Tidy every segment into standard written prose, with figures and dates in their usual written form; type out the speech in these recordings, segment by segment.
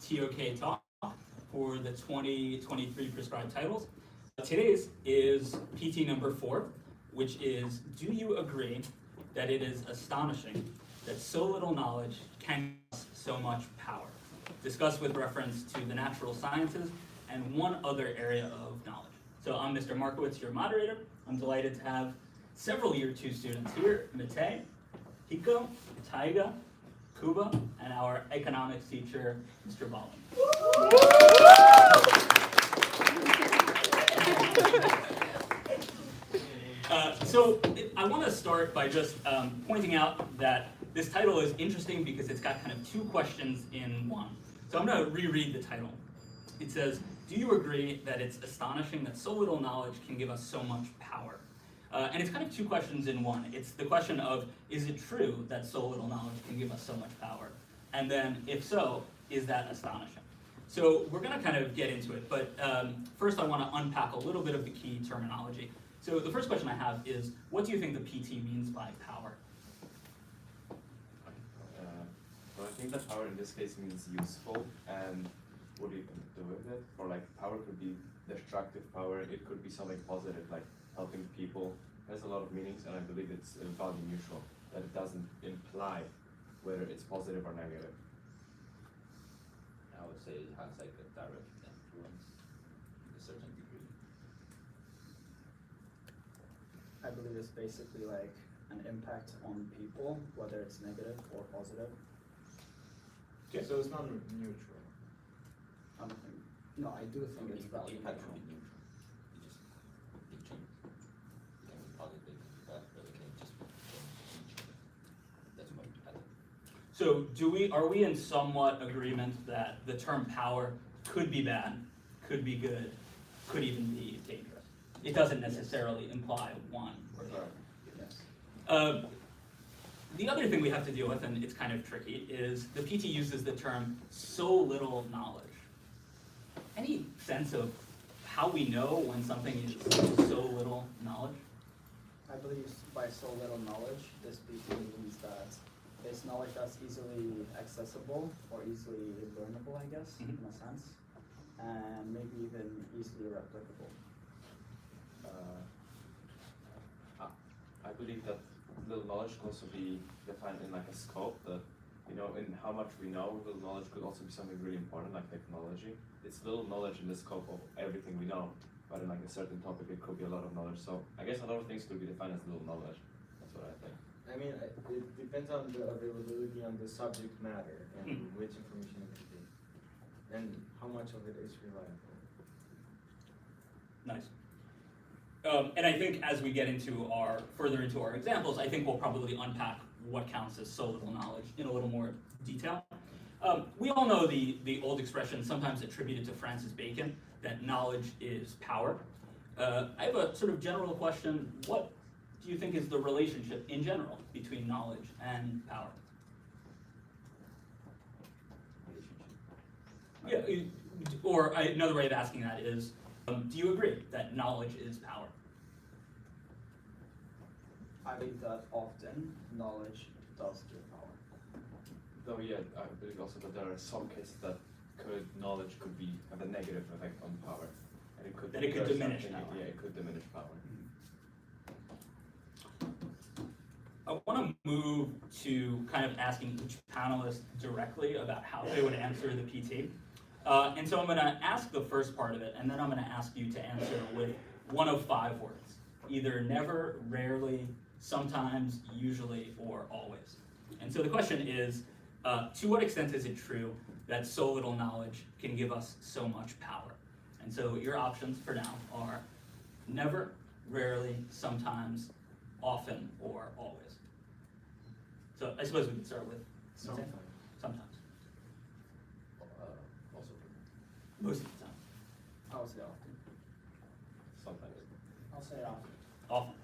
TOK talk for the 2023 prescribed titles. Today's is PT number 4, which is, do you agree that it is astonishing that so little knowledge can give us so much power? Discussed with reference to the natural sciences and one other area of knowledge. So I'm Mr. Markowitz, your moderator. I'm delighted to have several Year 2 students here, Matej, Hiko, Taiga, Kuba, and our economics teacher, Mr. Ballin. I want to start by just pointing out that this title is interesting because it's got kind of two questions in one. So I'm going to reread the title. It says, do you agree that it's astonishing that so little knowledge can give us so much power? And it's kind of two questions in one. It's the question of, is it true that so little knowledge can give us so much power? And then, if so, is that astonishing? So we're going to kind of get into it, but first I want to unpack a little bit of the key terminology. So the first question I have is, what do you think the PT means by power? Well, I think that power in this case means useful, and what do you do with it? Or like power could be destructive power, it could be something positive, like helping people. It has a lot of meanings, and I believe it's value neutral, that it doesn't imply whether it's positive or negative. I would say it has like a direct influence to a certain degree. I believe it's basically like an impact on people, whether it's negative or positive. Okay. So it's not neutral. I don't think. No, I do think it's value Impact neutral. can be neutral. It change. It can be positive, it can be bad, but it can just be neutral. That's my impact. So are we in somewhat agreement that the term power could be bad, could be good, could even be dangerous? It doesn't necessarily imply one or the other. Yes. The other thing we have to deal with, and it's kind of tricky, is the PT uses the term so little knowledge. Any sense of how we know when something is so little knowledge? I believe by so little knowledge, this basically means that it's knowledge that's easily accessible or easily learnable, I guess, in a sense, and maybe even easily replicable. I believe that little knowledge could also be defined in like a scope that, you know, in how much we know, little knowledge could also be something really important like technology. It's little knowledge in the scope of everything we know, but in like a certain topic it could be a lot of knowledge. So I guess a lot of things could be defined as little knowledge. That's what I think. I mean, it depends on the availability on the subject matter and which information it could be, and how much of it is reliable. Nice. And I think as we get further into our examples, I think we'll probably unpack what counts as so little knowledge in a little more detail. We all know the old expression, sometimes attributed to Francis Bacon, that knowledge is power. I have a sort of general question. What do you think is the relationship in general between knowledge and power? Relationship. Yeah, or another way of asking that is, do you agree that knowledge is power? I believe that often knowledge does give power. Though yeah, I believe also that there are some cases that knowledge could have a negative effect on power. And it could diminish power. Yeah, it could diminish power. I want to move to kind of asking each panelist directly about how they would answer the PT. And so I'm going to ask the first part of it, and then I'm going to ask you to answer with one of 5 words. Either never, rarely, sometimes, usually, or always. And so the question is, to what extent is it true that so little knowledge can give us so much power? And so your options for now are never, rarely, sometimes, often, or always. So I suppose we can start with Sometimes. sometimes. Also, Most of the time. I'll say often. Sometimes. I'll say often. Often.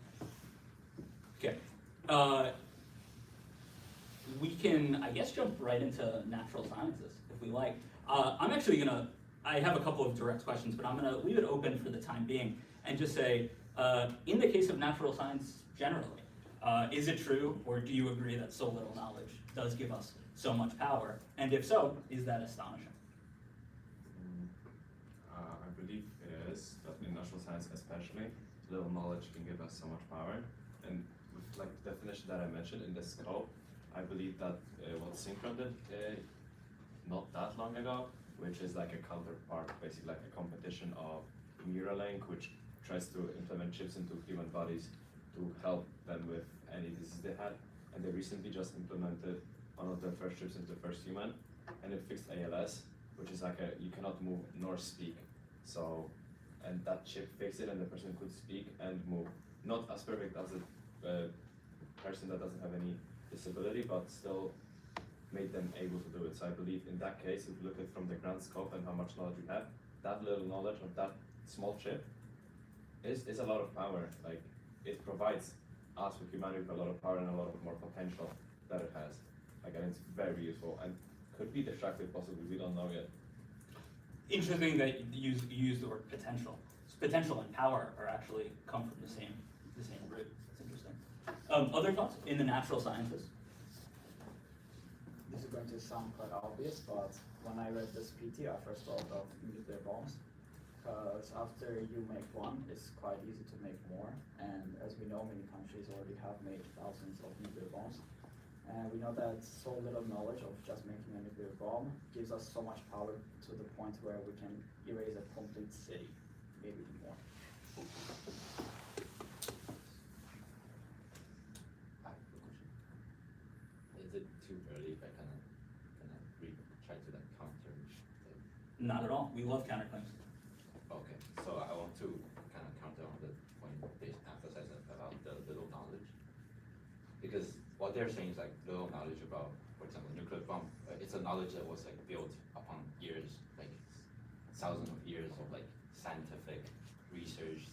Okay. We can, I guess, jump right into natural sciences if we like. I have a couple of direct questions, but I'm gonna leave it open for the time being and just say, in the case of natural science generally, is it true, or do you agree that so little knowledge does give us so much power? And if so, is that astonishing? natural science especially, little knowledge can give us so much power. And with like the definition that I mentioned in the scope, I believe that what Synchron did not that long ago, which is like a counterpart, basically like a competition of Neuralink, which tries to implement chips into human bodies to help them with any disease they had. And they recently just implemented one of their first chips into the first human, and it fixed ALS, which is like you cannot move nor speak. So, and that chip fixed it, and the person could speak and move. Not as perfect as a person that doesn't have any disability, but still made them able to do it. So I believe in that case, if you look at from the grand scope and how much knowledge we have, that little knowledge of that small chip is a lot of power. Like, it provides us with humanity with a lot of power and a lot of more potential that it has. Like, and it's very useful and could be destructive possibly, we don't know yet. Interesting that you use the word potential. Potential and power are actually come from the same root. That's interesting. Other thoughts in the natural sciences? This is going to sound quite obvious, but when I read this PT, I first thought of nuclear bombs. Because after you make one, it's quite easy to make more. And as we know, many countries already have made thousands of nuclear bombs. And we know that so little knowledge of just making a nuclear bomb gives us so much power to the point where we can erase a complete city, maybe more. I have a question. Is it too early if I kind of try to like counter? Not at all. We love counterclaims. Okay, so I want to kind of counter on the point they emphasize about the little knowledge, because what they're saying is like little knowledge about, for example, nuclear bomb. It's a knowledge that was like built upon years, like thousands of years of like scientific research,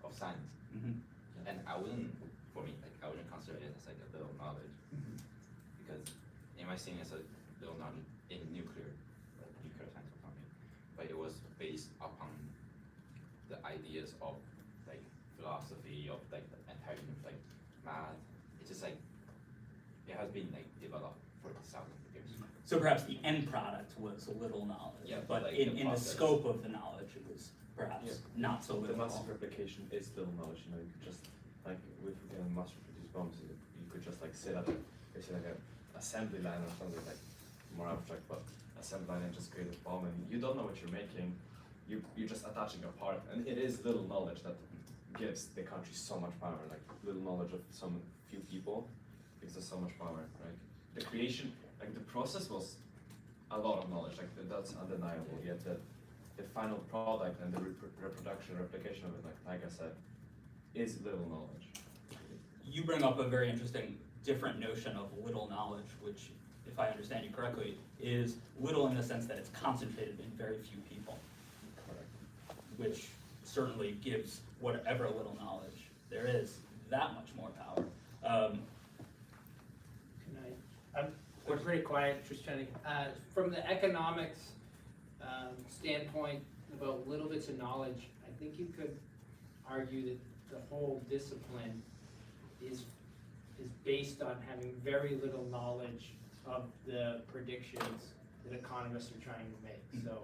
of science. Mm-hmm. And I wouldn't, for me, like I wouldn't consider it as like a little knowledge, because in my seeing it's a little knowledge in nuclear science or something, but it was based upon the ideas of like philosophy, of like the entire like math. It's just like it has been like developed for thousands of years. So perhaps the end product was little knowledge, Yeah, but like in the the process. scope of the knowledge, it was perhaps not so The little. massive replication is little knowledge, you know, you could just, like, with mass reproduced bombs, you could just like sit at like a assembly line or something like more abstract, but assembly line and just create a bomb, and you don't know what you're making, you're just attaching a part, and it is little knowledge that gives the country so much power, like little knowledge of some few people gives us so much power, right? The creation, like the process was a lot of knowledge, like that's undeniable, yet the final product and the reproduction, replication of it, like I said, is little knowledge. You bring up a very interesting, different notion of little knowledge, which, if I understand you correctly, is little in the sense that it's concentrated in very few people, Correct. which certainly gives whatever little knowledge there is that much more power. Good night. We're pretty quiet, just trying to, from the economics standpoint, about little bits of knowledge, I think you could argue that the whole discipline is based on having very little knowledge of the predictions that economists are trying to make. So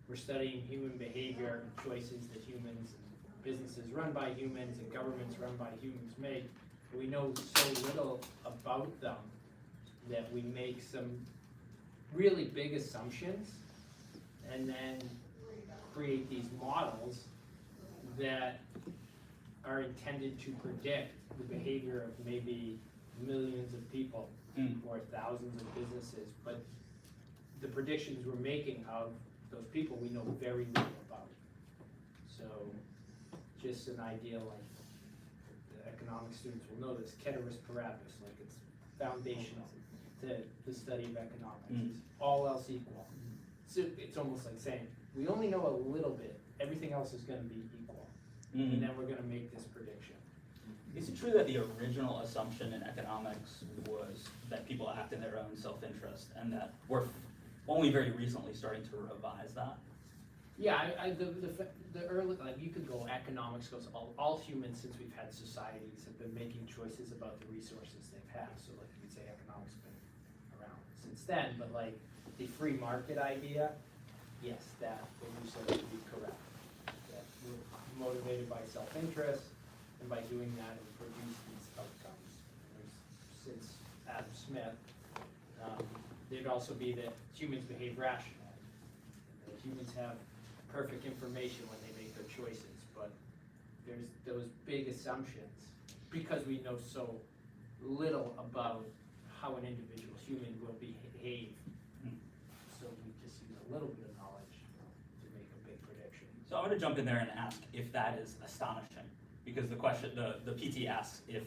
we're studying human behavior and choices that humans and businesses run by humans and governments run by humans make. We know so little about them that we make some really big assumptions and then create these models that are intended to predict the behavior of maybe millions of people or thousands of businesses. But the predictions we're making of those people we know very little about. So just an idea, like the economic students will know this, ceteris paribus, like it's foundational to the study of economics. It's all else equal. So it's almost like saying, we only know a little bit, everything else is gonna be equal. And then we're gonna make this prediction. Is it true that the original assumption in economics was that people act in their own self-interest, and that we're only very recently starting to revise that? Yeah, the early, like you could go, economics goes, all humans since we've had societies have been making choices about the resources they've had. So like you could say economics has been around since then, but like the free market idea, yes, that what you said would be correct. That motivated by self-interest, and by doing that and produce these outcomes. Since Adam Smith, there'd also be that humans behave rationally. That humans have perfect information when they make their choices, but there's those big assumptions because we know so little about how an individual human will behave. So we just use a little bit of knowledge to make a big prediction. So I'm gonna jump in there and ask if that is astonishing, because the question, the PT asks if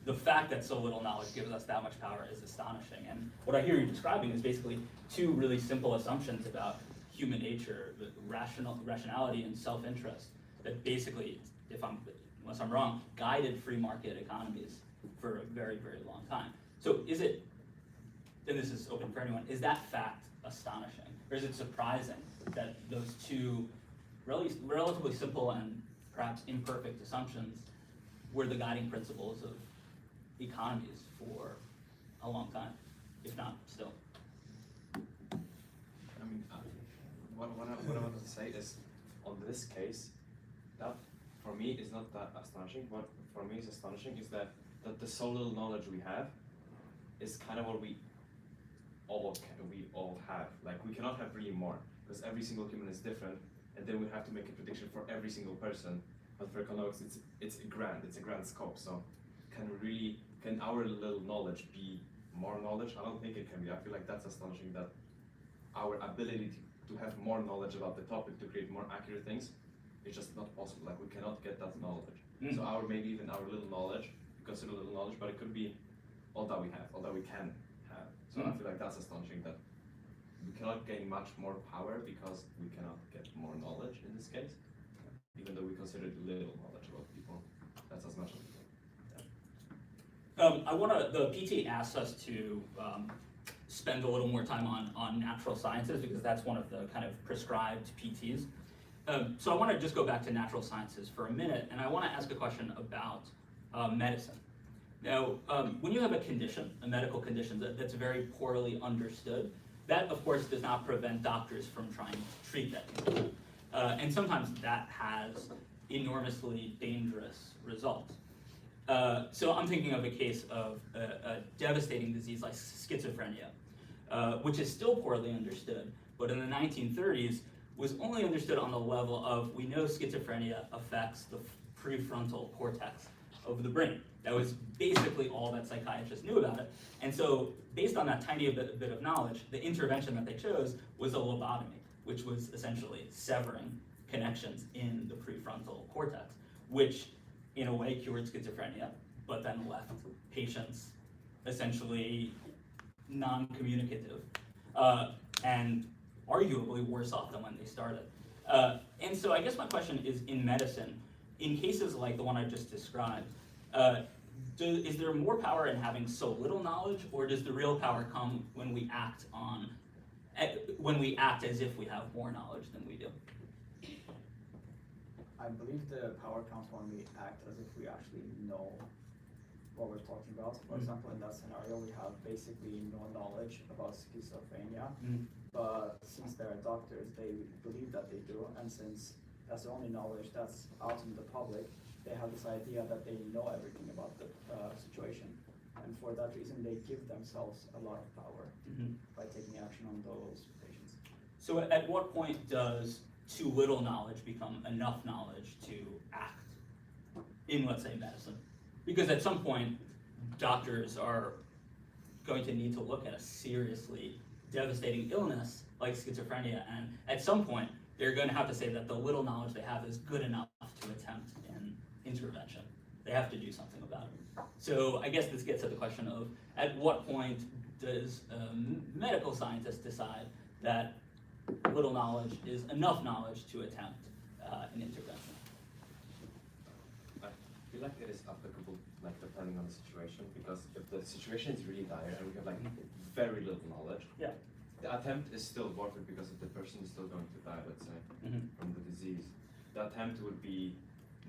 the fact that so little knowledge gives us that much power is astonishing. And what I hear you describing is basically two really simple assumptions about human nature, the rationality and self-interest, that basically, unless I'm wrong, guided free market economies for a very, very long time. So is it, and this is open for anyone, is that fact astonishing? Or is it surprising that those two relatively simple and perhaps imperfect assumptions were the guiding principles of economies for a long time, if not still? I mean, what I wanted to say is, on this case, that for me is not that astonishing. What for me is astonishing is that the so little knowledge we have is kind of what we all have. Like, we cannot have really more, because every single human is different, and then we have to make a prediction for every single person. But for economics, it's a grand scope. So can our little knowledge be more knowledge? I don't think it can be. I feel like that's astonishing, that our ability to have more knowledge about the topic, to create more accurate things, is just not possible. Like, we cannot get that knowledge. So maybe even our little knowledge, we consider little knowledge, but it could be all that we have, all that we can have. So I feel like that's astonishing, that we cannot gain much more power because we cannot get more knowledge in this case, even though we consider little knowledge about people. That's as much as we can. The PT asks us to spend a little more time on natural sciences, because that's one of the kind of prescribed PTs. So I want to just go back to natural sciences for a minute, and I want to ask a question about medicine. Now, when you have a condition, a medical condition that's very poorly understood, that of course does not prevent doctors from trying to treat that condition. And sometimes that has enormously dangerous results. So I'm thinking of a case of a devastating disease like schizophrenia, which is still poorly understood, but in the 1930s was only understood on the level of, we know schizophrenia affects the prefrontal cortex of the brain. That was basically all that psychiatrists knew about it. And so based on that tiny bit of knowledge, the intervention that they chose was a lobotomy, which was essentially severing connections in the prefrontal cortex, which in a way cured schizophrenia, but then left patients essentially non-communicative, and arguably worse off than when they started. And so I guess my question is, in medicine, in cases like the one I just described, is there more power in having so little knowledge, or does the real power come when we act as if we have more knowledge than we do? I believe the power comes when we act as if we actually know what we're talking about. For example, in that scenario, we have basically no knowledge about schizophrenia, but since they're doctors, they believe that they do, and since that's the only knowledge that's out in the public, they have this idea that they know everything about the situation. And for that reason, they give themselves a lot of power by taking action on those patients. So at what point does too little knowledge become enough knowledge to act in, let's say, medicine? Because at some point, doctors are going to need to look at a seriously devastating illness like schizophrenia, and at some point, they're going to have to say that the little knowledge they have is good enough to attempt an intervention. They have to do something about it. So I guess this gets at the question of, at what point does a medical scientist decide that little knowledge is enough knowledge to attempt an intervention? I feel like it is applicable, like, depending on the situation, because if the situation is really dire and we have like very little knowledge, Yeah. the attempt is still worth it, because if the person is still going to die, let's say, from the disease, the attempt would be,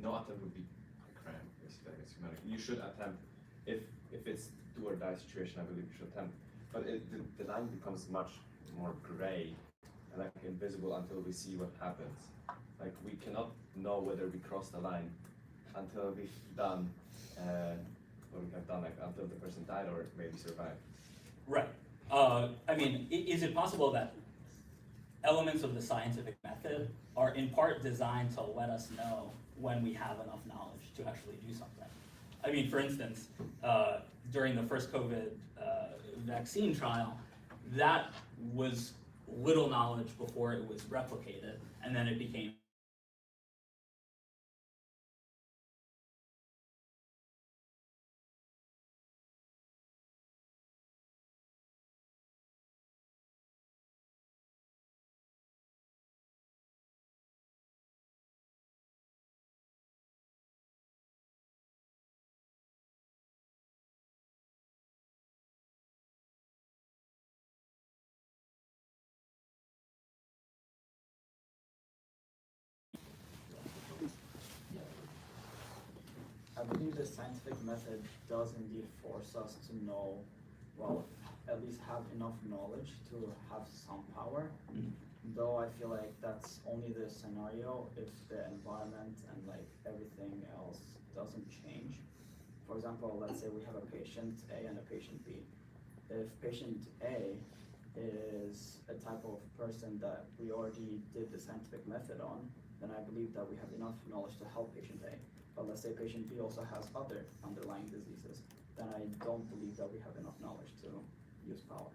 no attempt would be a crime, basically, I guess. You should attempt, if it's do or die situation, I believe you should attempt, but the line becomes much more gray and like invisible until we see what happens. Like we cannot know whether we crossed the line until we've done what we have done, like until the person died or maybe survived. Right. I mean, is it possible that elements of the scientific method are in part designed to let us know when we have enough knowledge to actually do something? I mean, for instance, during the first COVID vaccine trial, that was little knowledge before it was replicated, and then it became I believe the scientific method does indeed force us to know, well, at least have enough knowledge to have some power. Though I feel like that's only the scenario if the environment and like everything else doesn't change. For example, let's say we have a patient A and a patient B. If patient A is a type of person that we already did the scientific method on, then I believe that we have enough knowledge to help patient A. But let's say patient B also has other underlying diseases, then I don't believe that we have enough knowledge to use power.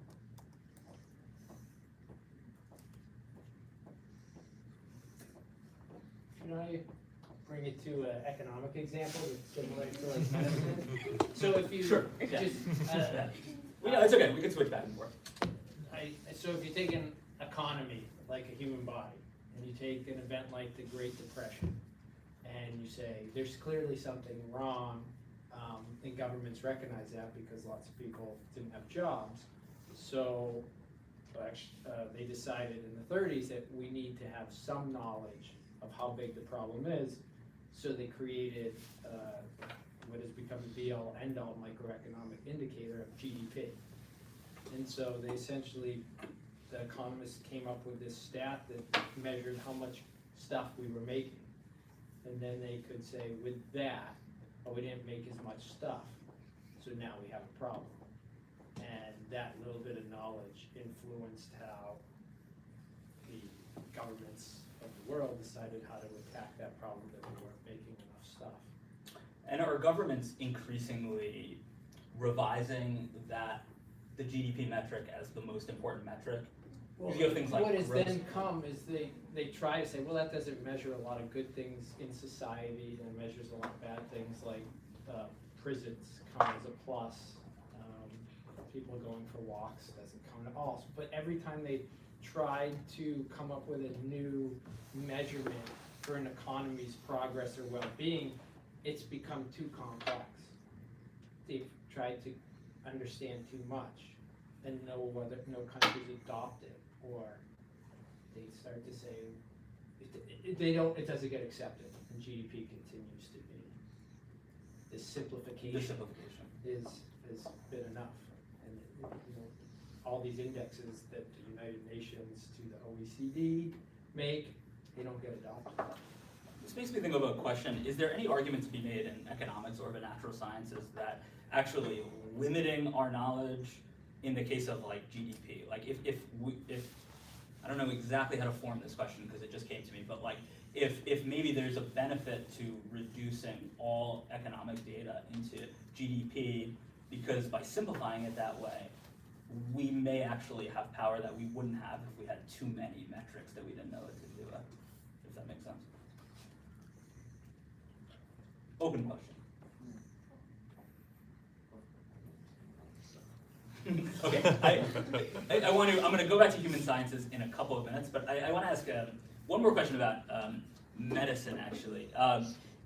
Can I bring it to an economic example that's similar to like medicine? So if you Sure, just, yeah. Yeah, it's okay, we can switch back and forth. so if you take an economy, like a human body, and you take an event like the Great Depression, and you say, there's clearly something wrong, and governments recognize that because lots of people didn't have jobs. So, they decided in the 30s that we need to have some knowledge of how big the problem is. So they created what has become the be-all, end-all microeconomic indicator of GDP. And so they essentially, the economists came up with this stat that measured how much stuff we were making. And then they could say, with that, oh, we didn't make as much stuff, so now we have a problem. And that little bit of knowledge influenced how the governments of the world decided how to attack that problem, that we weren't making enough stuff. And are governments increasingly revising the GDP metric as the most important metric? Well, You have things like what has gross- then come is they try to say, well, that doesn't measure a lot of good things in society, and it measures a lot of bad things like prisons come as a plus, people going for walks doesn't count at all. But every time they tried to come up with a new measurement for an economy's progress or well-being, it's become too complex. They've tried to understand too much and no countries adopt it, or they start to say it doesn't get accepted, and GDP continues to be this simplification. The simplification. Has been enough, and all these indexes that the United Nations to the OECD make, they don't get adopted. This makes me think of a question: is there any argument to be made in economics or the natural sciences that actually limiting our knowledge in the case of like GDP, like if I don't know exactly how to form this question because it just came to me, but like if maybe there's a benefit to reducing all economic data into GDP, because by simplifying it that way, we may actually have power that we wouldn't have if we had too many metrics that we didn't know it to do it, if that makes sense. Open question. Okay, I'm gonna go back to human sciences in a couple of minutes, but I wanna ask one more question about medicine, actually.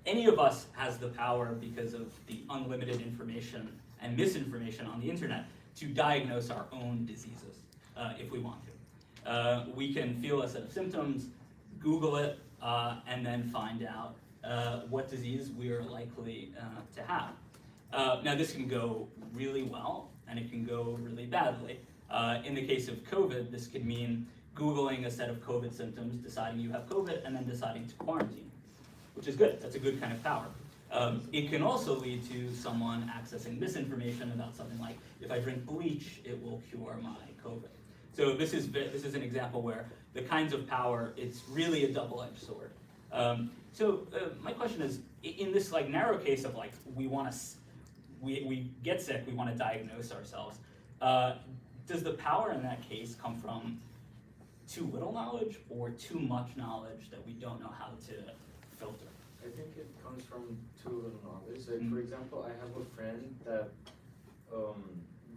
Any of us has the power, because of the unlimited information and misinformation on the internet, to diagnose our own diseases, if we want to. We can feel a set of symptoms, Google it, and then find out what disease we are likely to have. Now this can go really well, and it can go really badly. In the case of COVID, this could mean Googling a set of COVID symptoms, deciding you have COVID, and then deciding to quarantine, which is good. That's a good kind of power. It can also lead to someone accessing misinformation about something like, if I drink bleach, it will cure my COVID. So this is an example where the kinds of power, it's really a double-edged sword. My question is, in this like narrow case of like, we get sick, we want to diagnose ourselves, does the power in that case come from too little knowledge or too much knowledge that we don't know how to filter? I think it comes from too little knowledge. Like, for example, I have a friend that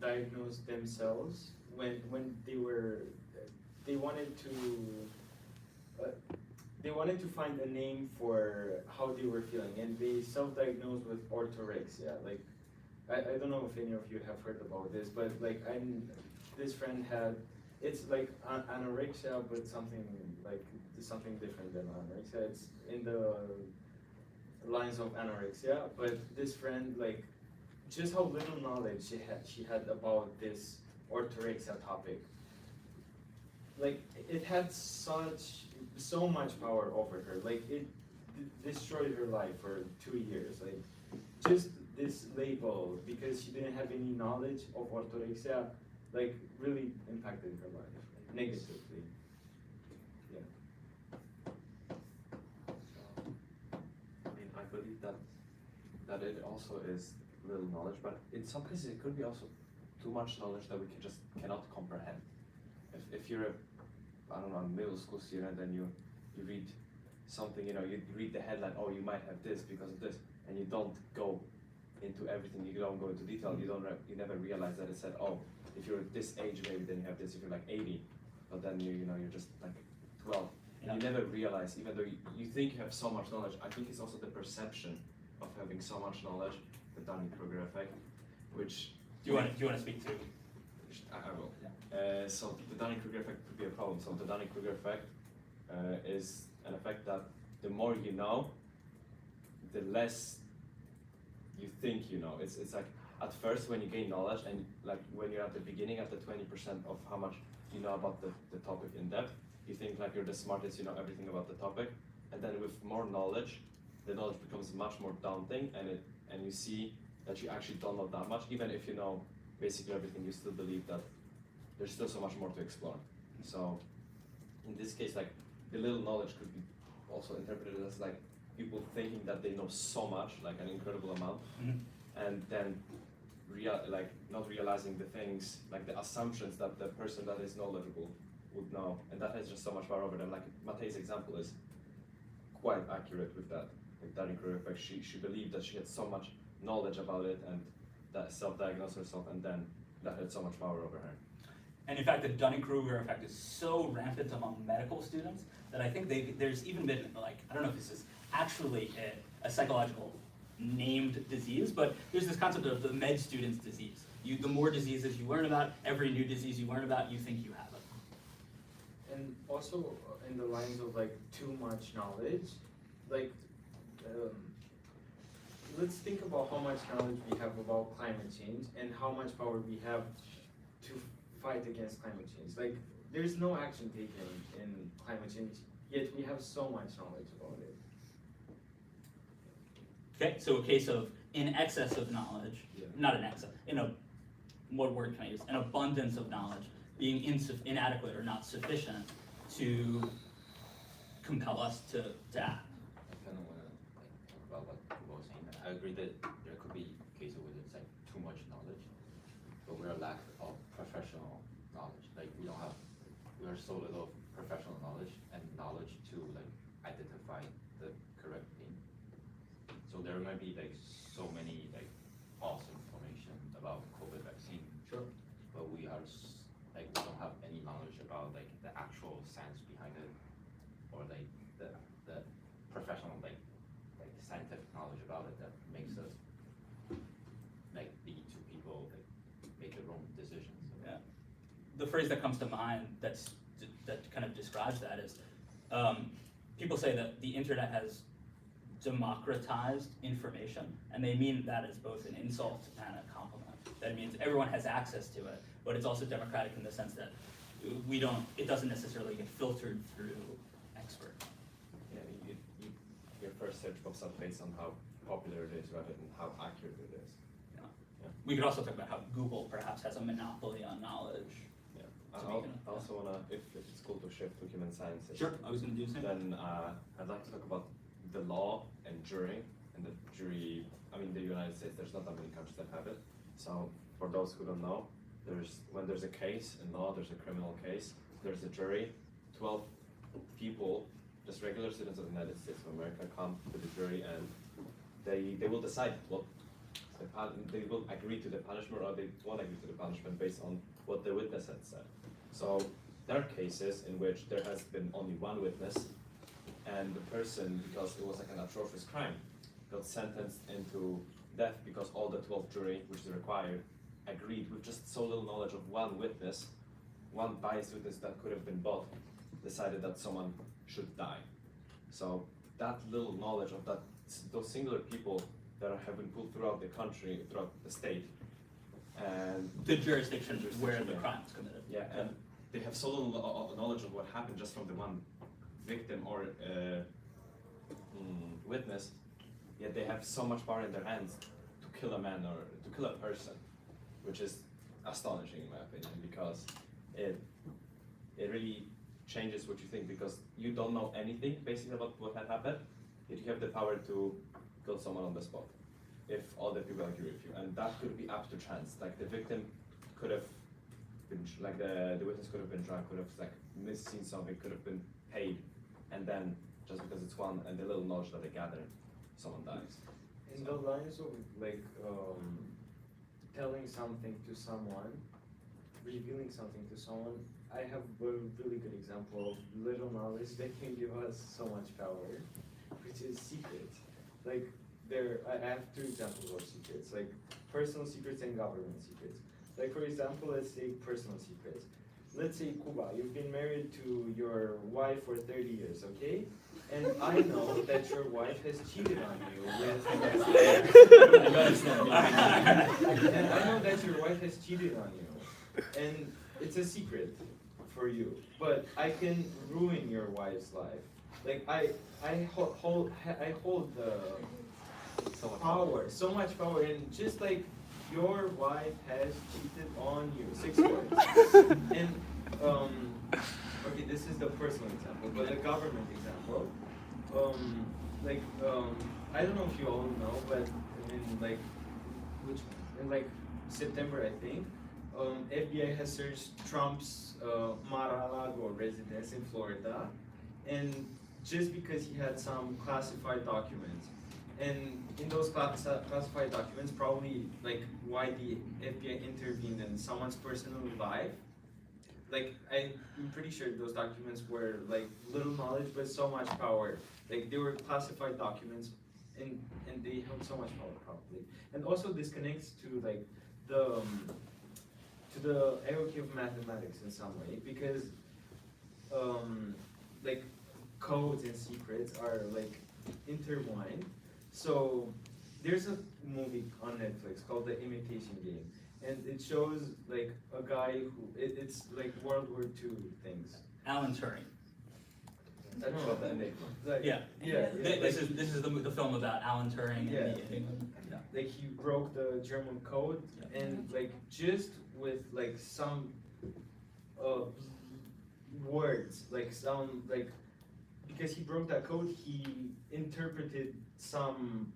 diagnosed themselves when they wanted to find a name for how they were feeling, and they self-diagnosed with orthorexia. Like, I don't know if any of you have heard about this, but like this friend had, it's like anorexia, but something different than anorexia. It's in the lines of anorexia, but this friend, like, just how little knowledge she had about this orthorexia topic. Like, it had so much power over her. Like, it destroyed her life for 2 years. Like, just this label, because she didn't have any knowledge of orthorexia, like, really impacted her life negatively. Yeah. I mean, I believe that it also is little knowledge, but in some cases it could be also too much knowledge that we cannot comprehend. If you're a middle school student and you read something, you read the headline, oh, you might have this because of this, and you don't go into everything, you don't go into detail, you never realize that it said, oh, if you're at this age maybe then you have this, if you're like 80, but then you're just like 12. And you never realize, even though you think you have so much knowledge, I think it's also the perception of having so much knowledge, the Dunning-Kruger effect, which... Do you want to speak to? I will. So the Dunning-Kruger effect could be a problem. So the Dunning-Kruger effect is an effect that the more you know, the less you think you know. It's like at first when you gain knowledge and like when you're at the beginning at the 20% of how much you know about the topic in depth, you think like you're the smartest, you know everything about the topic, and then with more knowledge, the knowledge becomes much more daunting, and you see that you actually don't know that much. Even if you know basically everything, you still believe that there's still so much more to explore. So in this case, like the little knowledge could be also interpreted as like people thinking that they know so much, like an incredible amount, and then not realizing the things, like the assumptions that the person that is knowledgeable would know, and that has just so much power over them. Like Matei's example is quite accurate with that. Like Dunning-Kruger effect, she believed that she had so much knowledge about it and that self-diagnosed herself, and then that had so much power over her. And in fact, the Dunning-Kruger effect is so rampant among medical students that I think there's even been, like, I don't know if this is actually a psychological named disease, but there's this concept of the med student's disease. The more diseases you learn about, every new disease you learn about, you think you have it. And also in the lines of like too much knowledge, like let's think about how much knowledge we have about climate change and how much power we have to fight against climate change. Like, there's no action taken in climate change, yet we have so much knowledge about it. Okay, so a case of in excess of knowledge, not in excess, what word can I use? An abundance of knowledge being inadequate or not sufficient to compel us to act. I kind of want to talk about what Kubo was saying. I agree that there could be cases where it's like too much knowledge, but we're a lack of professional knowledge. Like we are so little professional knowledge and knowledge to like identify the correct thing. So there might be like so many like false information about COVID vaccine. Sure. But we don't have any knowledge about like the actual science behind it, or like the professional like scientific knowledge about it that makes us like lead to people like make their own decisions. Yeah. The phrase that comes to mind that kind of describes that is, people say that the internet has democratized information, and they mean that as both an insult and a compliment. That means everyone has access to it, but it's also democratic in the sense that it doesn't necessarily get filtered through expert. Yeah, your first search pops up based on how popular it is rather than how accurate it is. We could also talk about how Google perhaps has a monopoly on knowledge. Yeah. So I we can- also wanna, if it's cool to shift to human sciences. Sure, I was gonna do the same. Then I'd like to talk about the law and jury, and the jury, I mean, the United States, there's not that many countries that have it. So for those who don't know, when there's a case in law, there's a criminal case, there's a jury, 12 people, just regular citizens of the United States of America come to the jury and they will decide what they will agree to the punishment or they won't agree to the punishment based on what the witness had said. So there are cases in which there has been only one witness and the person, because it was like an atrocious crime, got sentenced into death because all the 12 jury, which is required, agreed with just so little knowledge of one witness, one biased witness that could have been both, decided that someone should die. So that little knowledge of those singular people that have been pulled throughout the country, throughout the state, and The jurisdiction where the yeah. crime was committed. yeah, and they have so little knowledge of what happened just from the one victim or witness, yet they have so much power in their hands to kill a man or to kill a person, which is astonishing in my opinion, because it really changes what you think, because you don't know anything basically about what had happened, yet you have the power to kill someone on the spot if all the people agree with you, and that could be up to chance. Like the victim could have been, like the witness could have been drunk, could have like missing something, could have been paid, and then just because it's one and the little knowledge that they gather, someone dies. In the lines of like telling something to someone, revealing something to someone, I have a really good example of little knowledge that can give us so much power, which is secrets. Like I have two examples of secrets, like personal secrets and government secrets. Like for example, let's take personal secrets. Let's say Cuba, you've been married to your wife for 30 years, okay? And I know that your wife has cheated on you with and I know that your wife has cheated on you. And it's a secret for you. But I can ruin your wife's life. Like I hold the so much power, and just like your wife has cheated on you, 6 words. And okay, this is the personal example, but the government example, I don't know if you all know, but in September, I think, FBI has searched Trump's Mar-a-Lago residence in Florida, and just because he had some classified documents. And in those classified documents, probably like why the FBI intervened in someone's personal life. Like I'm pretty sure those documents were like little knowledge but so much power. Like they were classified documents, and they held so much power probably. And also this connects to like the hierarchy of mathematics in some way, because like codes and secrets are like intertwined. So there's a movie on Netflix called The Imitation Game, and it shows like a guy who it's like World War II things. Alan Turing. I don't know About the Enigma. Like, Yeah. yeah. This is the film about Alan Turing. Yeah. And the Enigma. Yeah. Like he broke the German code, and like just with like some words, like some like because he broke that code, he interpreted some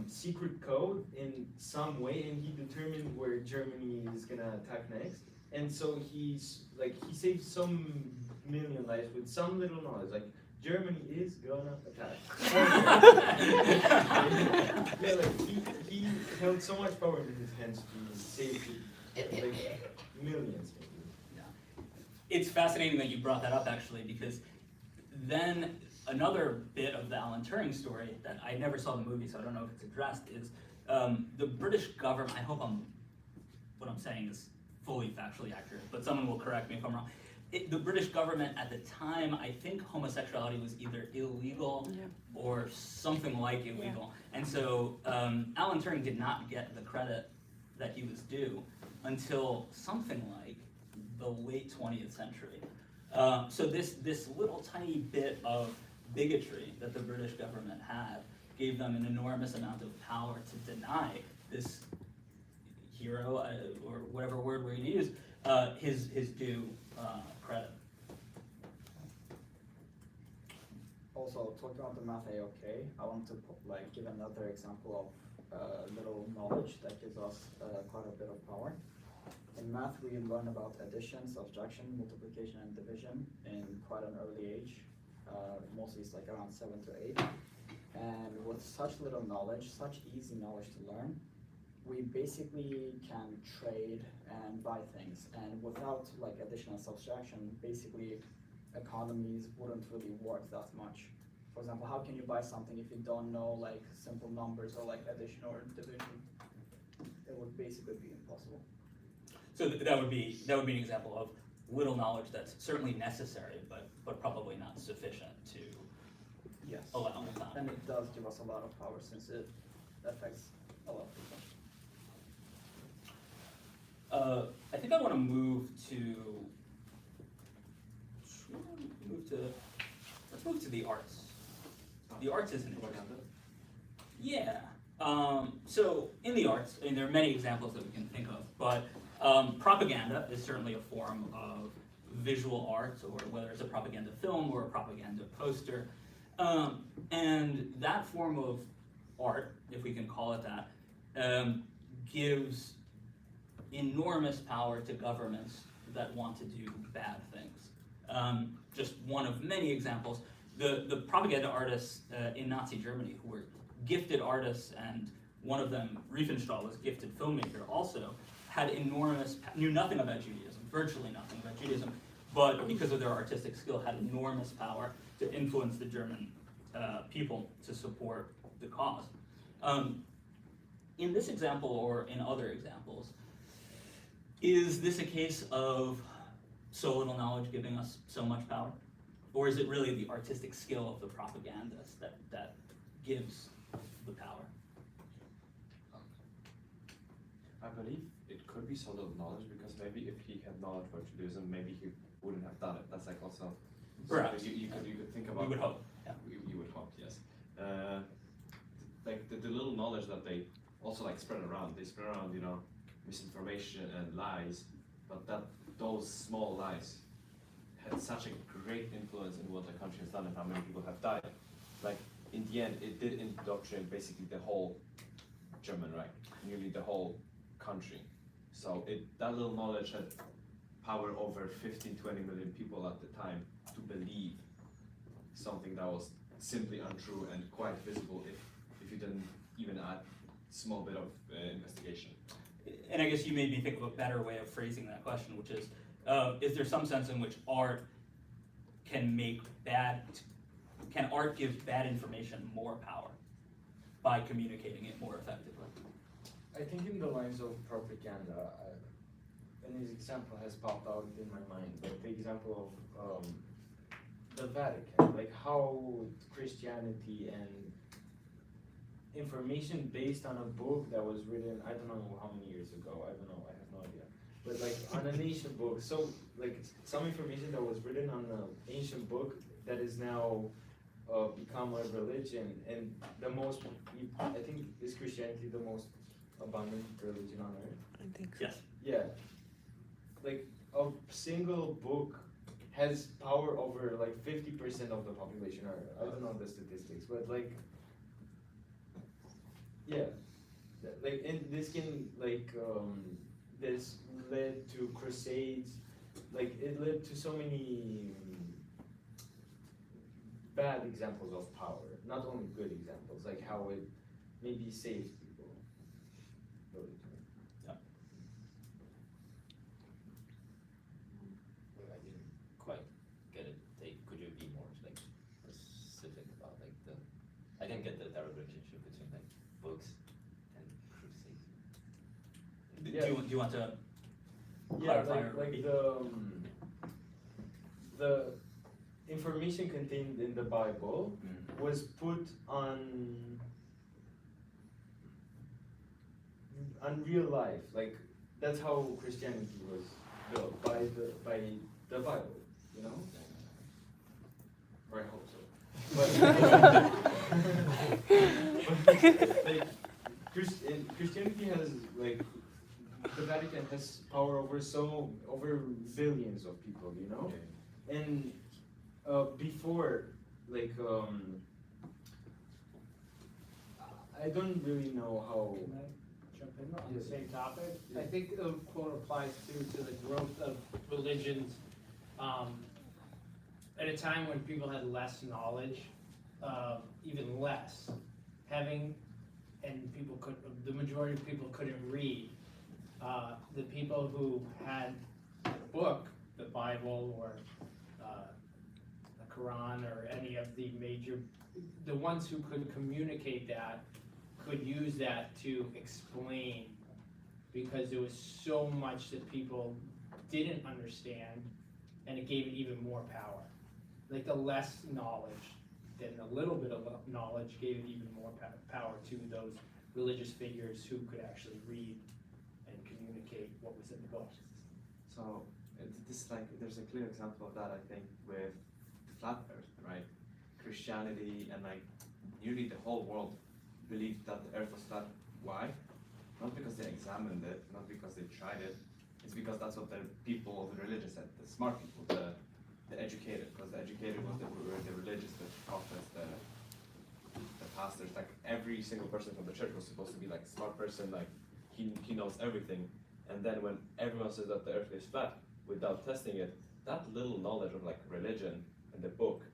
secret code in some way, and he determined where Germany is gonna attack next. And so he saved some million lives with some little knowledge, like Germany is gonna attack. Yeah, like he held so much power in his hands to save like millions maybe. It's fascinating that you brought that up actually, because then another bit of the Alan Turing story that I never saw the movie, so I don't know if it's addressed, is the British government, I hope what I'm saying is fully factually accurate, but someone will correct me if I'm wrong. The British government at the time, I think homosexuality was either illegal or something like illegal. And so Alan Turing did not get the credit that he was due until something like the late 20th century. So this little tiny bit of bigotry that the British government had gave them an enormous amount of power to deny this hero, or whatever word we're going to use, his due credit. Also, talking about the math AOK, I want to give another example of little knowledge that gives us quite a bit of power. In math, we learn about addition, subtraction, multiplication, and division in quite an early age. Mostly it's like around 7 to 8. And with such little knowledge, such easy knowledge to learn, we basically can trade and buy things. And without like addition and subtraction, basically economies wouldn't really work that much. For example, how can you buy something if you don't know like simple numbers or like addition or division? It would basically be impossible. So that would be an example of little knowledge that's certainly necessary, but probably not sufficient to Yes. allow that. And it does give us a lot of power since it affects a lot of people. I think I want to move let's move to the arts. The arts is an interesting. Yeah. So in the arts, I mean, there are many examples that we can think of, but propaganda is certainly a form of visual art, or whether it's a propaganda film or a propaganda poster. And that form of art, if we can call it that, gives enormous power to governments that want to do bad things. Just one of many examples, the propaganda artists in Nazi Germany, who were gifted artists, and one of them, Riefenstahl, was a gifted filmmaker also, had knew nothing about Judaism, virtually nothing about Judaism, but because of their artistic skill had enormous power to influence the German people to support the cause. In this example, or in other examples, is this a case of so little knowledge giving us so much power? Or is it really the artistic skill of the propagandist that gives the power? I believe it could be so little knowledge, because maybe if he had knowledge about Judaism, maybe he wouldn't have done it. That's like also Perhaps. you could think about. We would hope. Yeah. You would hope, yes. Like the little knowledge that they also like spread around. They spread around, misinformation and lies, but that those small lies had such a great influence in what the country has done and how many people have died. Like in the end, it did indoctrinate basically the whole German Reich, nearly the whole country. So that little knowledge had power over 15, 20 million people at the time to believe something that was simply untrue and quite visible if you didn't even add small bit of investigation. And I guess you made me think of a better way of phrasing that question, which is there some sense in which art can art give bad information more power by communicating it more effectively? I think in the lines of propaganda, an example has popped out in my mind, like the example of the Vatican, like how Christianity and information based on a book that was written, I don't know how many years ago, I have no idea, but like on an ancient book, so like some information that was written on an ancient book that is now become a religion, and I think is Christianity the most abundant religion on earth? I think so. Yes. Yeah, like a single book has power over like 50% of the population, or I don't know the statistics, but like, yeah, like, and this can like, this led to crusades, like it led to so many bad examples of power, not only good examples, like how it maybe saved people. I didn't quite get it. Could you be more like specific about like I didn't get the direct relationship between like books and crusades. Do you want to Yeah, clarify or like repeat? the information contained in the Bible was put on real life. Like that's how Christianity was by the Bible, you know? Or I hope so. But like Christianity has like the Vatican has power over billions of people, you know? And before like I don't really know how. Can I jump in on the same topic? I think the quote applies to the growth of religions, at a time when people had less knowledge, even less, and the majority of people couldn't read. The people who had a book, the Bible or the Quran or any of the major, the ones who could communicate that could use that to explain, because there was so much that people didn't understand, and it gave it even more power. Like the less knowledge, then a little bit of knowledge gave it even more power to those religious figures who could actually read and communicate what was in the book. So this is like there's a clear example of that I think with the flat Earth, right? Christianity and like nearly the whole world believed that the Earth was flat. Why? Not because they examined it, not because they tried it. It's because that's what the people of the religion said. The smart people, the educated, because the educated were the religious, the prophets, the pastors. Like every single person from the church was supposed to be like a smart person, like he knows everything. And then when everyone says that the Earth is flat without testing it, that little knowledge of like religion and the book,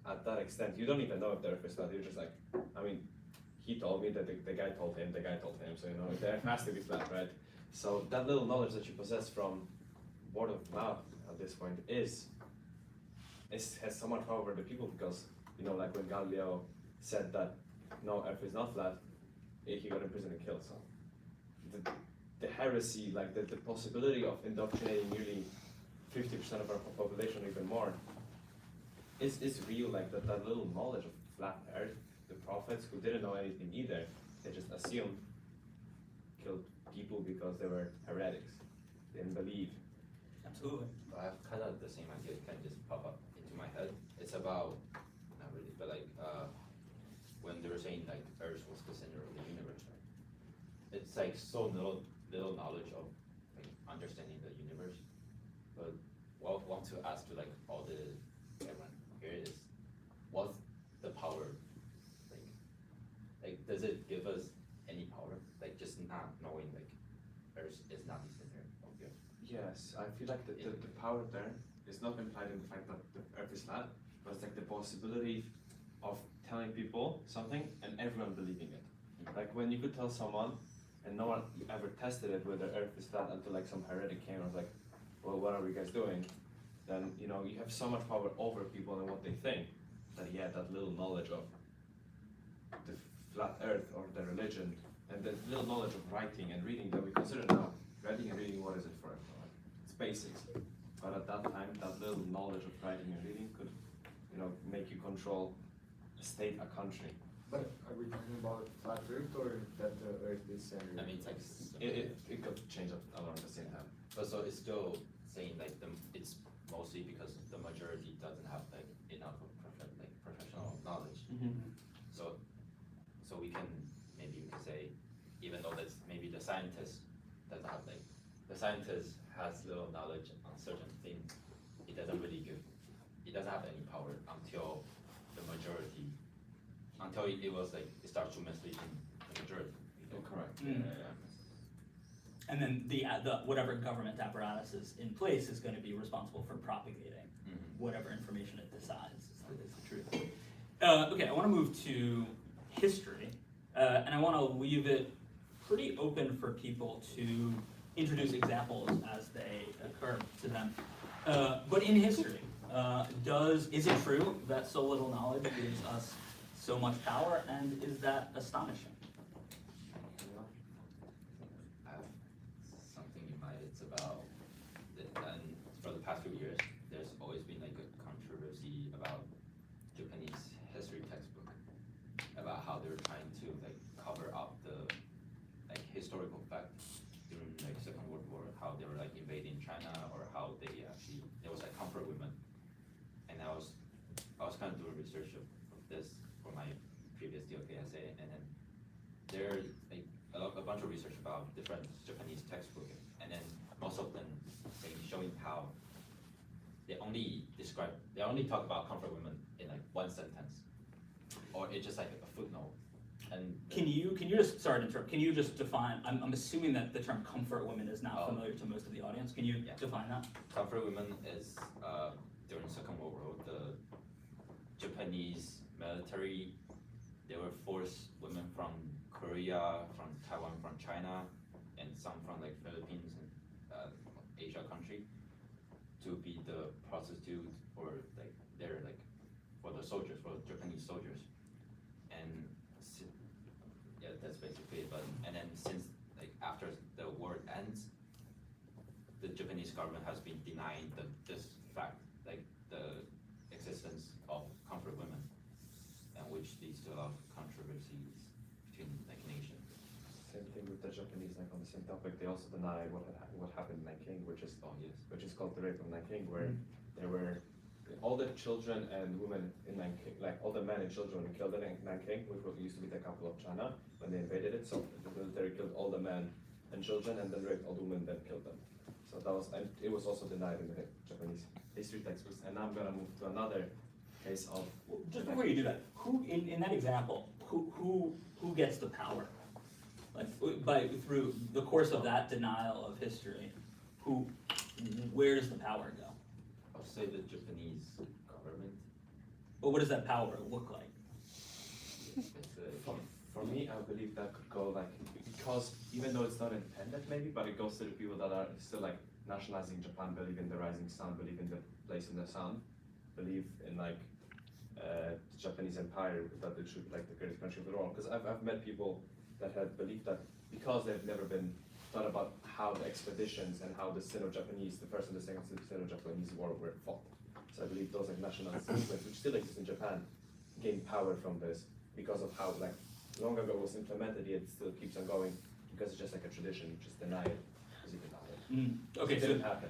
at that extent, you don't even know if the Earth is flat. You're just like, I mean, he told me that the guy told him, so you know, the Earth has to be flat, right? So that little knowledge that you possess from word of mouth at this point has so much power over the people, because, you know, like when Galileo said that no, Earth is not flat, he got in prison and killed. So the heresy, like the possibility of indoctrinating nearly 50% of our population, even more, is real. Like that little knowledge of flat Earth, the prophets who didn't know anything either, they just assumed, killed people because they were heretics, they didn't believe. Absolutely. I have kind of the same idea, kind of just pop up into my head. It's about, not really, but like when they were saying like Earth was the center of the universe, right? It's like so little knowledge of like understanding the universe. But what I want to ask to like everyone here is, what's the power? Like does it give us any power? Like just not knowing like Earth is not the center of the Earth. Yes, I feel like the power there is not implied in the fact that the Earth is flat, but it's like the possibility of telling people something and everyone believing it. Like when you could tell someone and no one ever tested it whether Earth is flat until like some heretic came and was like, well, what are you guys doing? Then, you know, you have so much power over people and what they think, that he had that little knowledge of the flat Earth or the religion, and the little knowledge of writing and reading that we consider now. Writing and reading, what is it for? It's basics. But at that time, that little knowledge of writing and reading could, you know, make you control a state, a country. But are we talking about flat Earth or that the Earth is centered? I mean, it's like It could change up around the same time. but so it's still saying like it's mostly because the majority doesn't have like enough of professional knowledge. So we can say, even though that's maybe the scientist doesn't have like, the scientist has little knowledge on certain things, it doesn't have any power until the majority, until it was like, it starts to mislead the majority. Correct. And then the whatever government apparatus is in place is going to be responsible for propagating whatever information it decides is the truth. Okay, I want to move to history, and I want to leave it pretty open for people to introduce examples as they occur to them. But in history, is it true that so little knowledge gives us so much power, and is that astonishing? I have something in mind. It's about, and for the past few years, there's always been like a controversy about Japanese history textbook, about how they're trying to like cover up the like historical fact during like Second World War, how they were like invading China. I was kind of doing research of this for my previous DOK essay, and then there's like a bunch of research about different Japanese textbooks, and then most of them showing how they only talk about comfort women in like one sentence, or it's just like a footnote. And Can you just, sorry to interrupt, can you just define, I'm assuming that the term comfort women is not Oh. familiar to most of the audience, can you Yeah. define that? comfort women is during Second World War, the Japanese military, they were forced women from Korea, from Taiwan, from China, and some from like Philippines and Asia country to be the prostitute or like they're like for the soldiers, for Japanese soldiers. And yeah, that's basically it. But and then since like after the war ends, the Japanese government has been denying this fact, like the existence of comfort women, and which leads to a lot of controversies between like nations. Same thing with the Japanese, like on the same topic, they also deny what happened in Nanking, which is Oh yes. which is called the rape of Nanking, where there were all the children and women in Nanking, like all the men and children were killed in Nanking, which used to be the capital of China when they invaded it. So the military killed all the men and children, and then raped all the women, then killed them. So that was, and it was also denied in the Japanese history textbooks. And now I'm gonna move to another case of. Just before you do that, who, in that example, who gets the power? Like, through the course of that denial of history, where does the power go? I'll say the Japanese government. But what does that power look like? It's For me, I believe that could go like, because even though it's not intended maybe, but it goes to the people that are still like nationalizing Japan, believe in the rising sun, believe in the place in the sun, believe in like the Japanese empire, that it should be like the greatest country of the world. Because I've met people that had believed that because they've never been thought about how the expeditions and how the Sino-Japanese, the first and the second Sino-Japanese war were fought. So I believe those like nationalist movements, which still exist in Japan, gained power from this because of how like long ago it was implemented, yet it still keeps on going because it's just like a tradition, you just deny it because you deny it. Okay, It so didn't happen.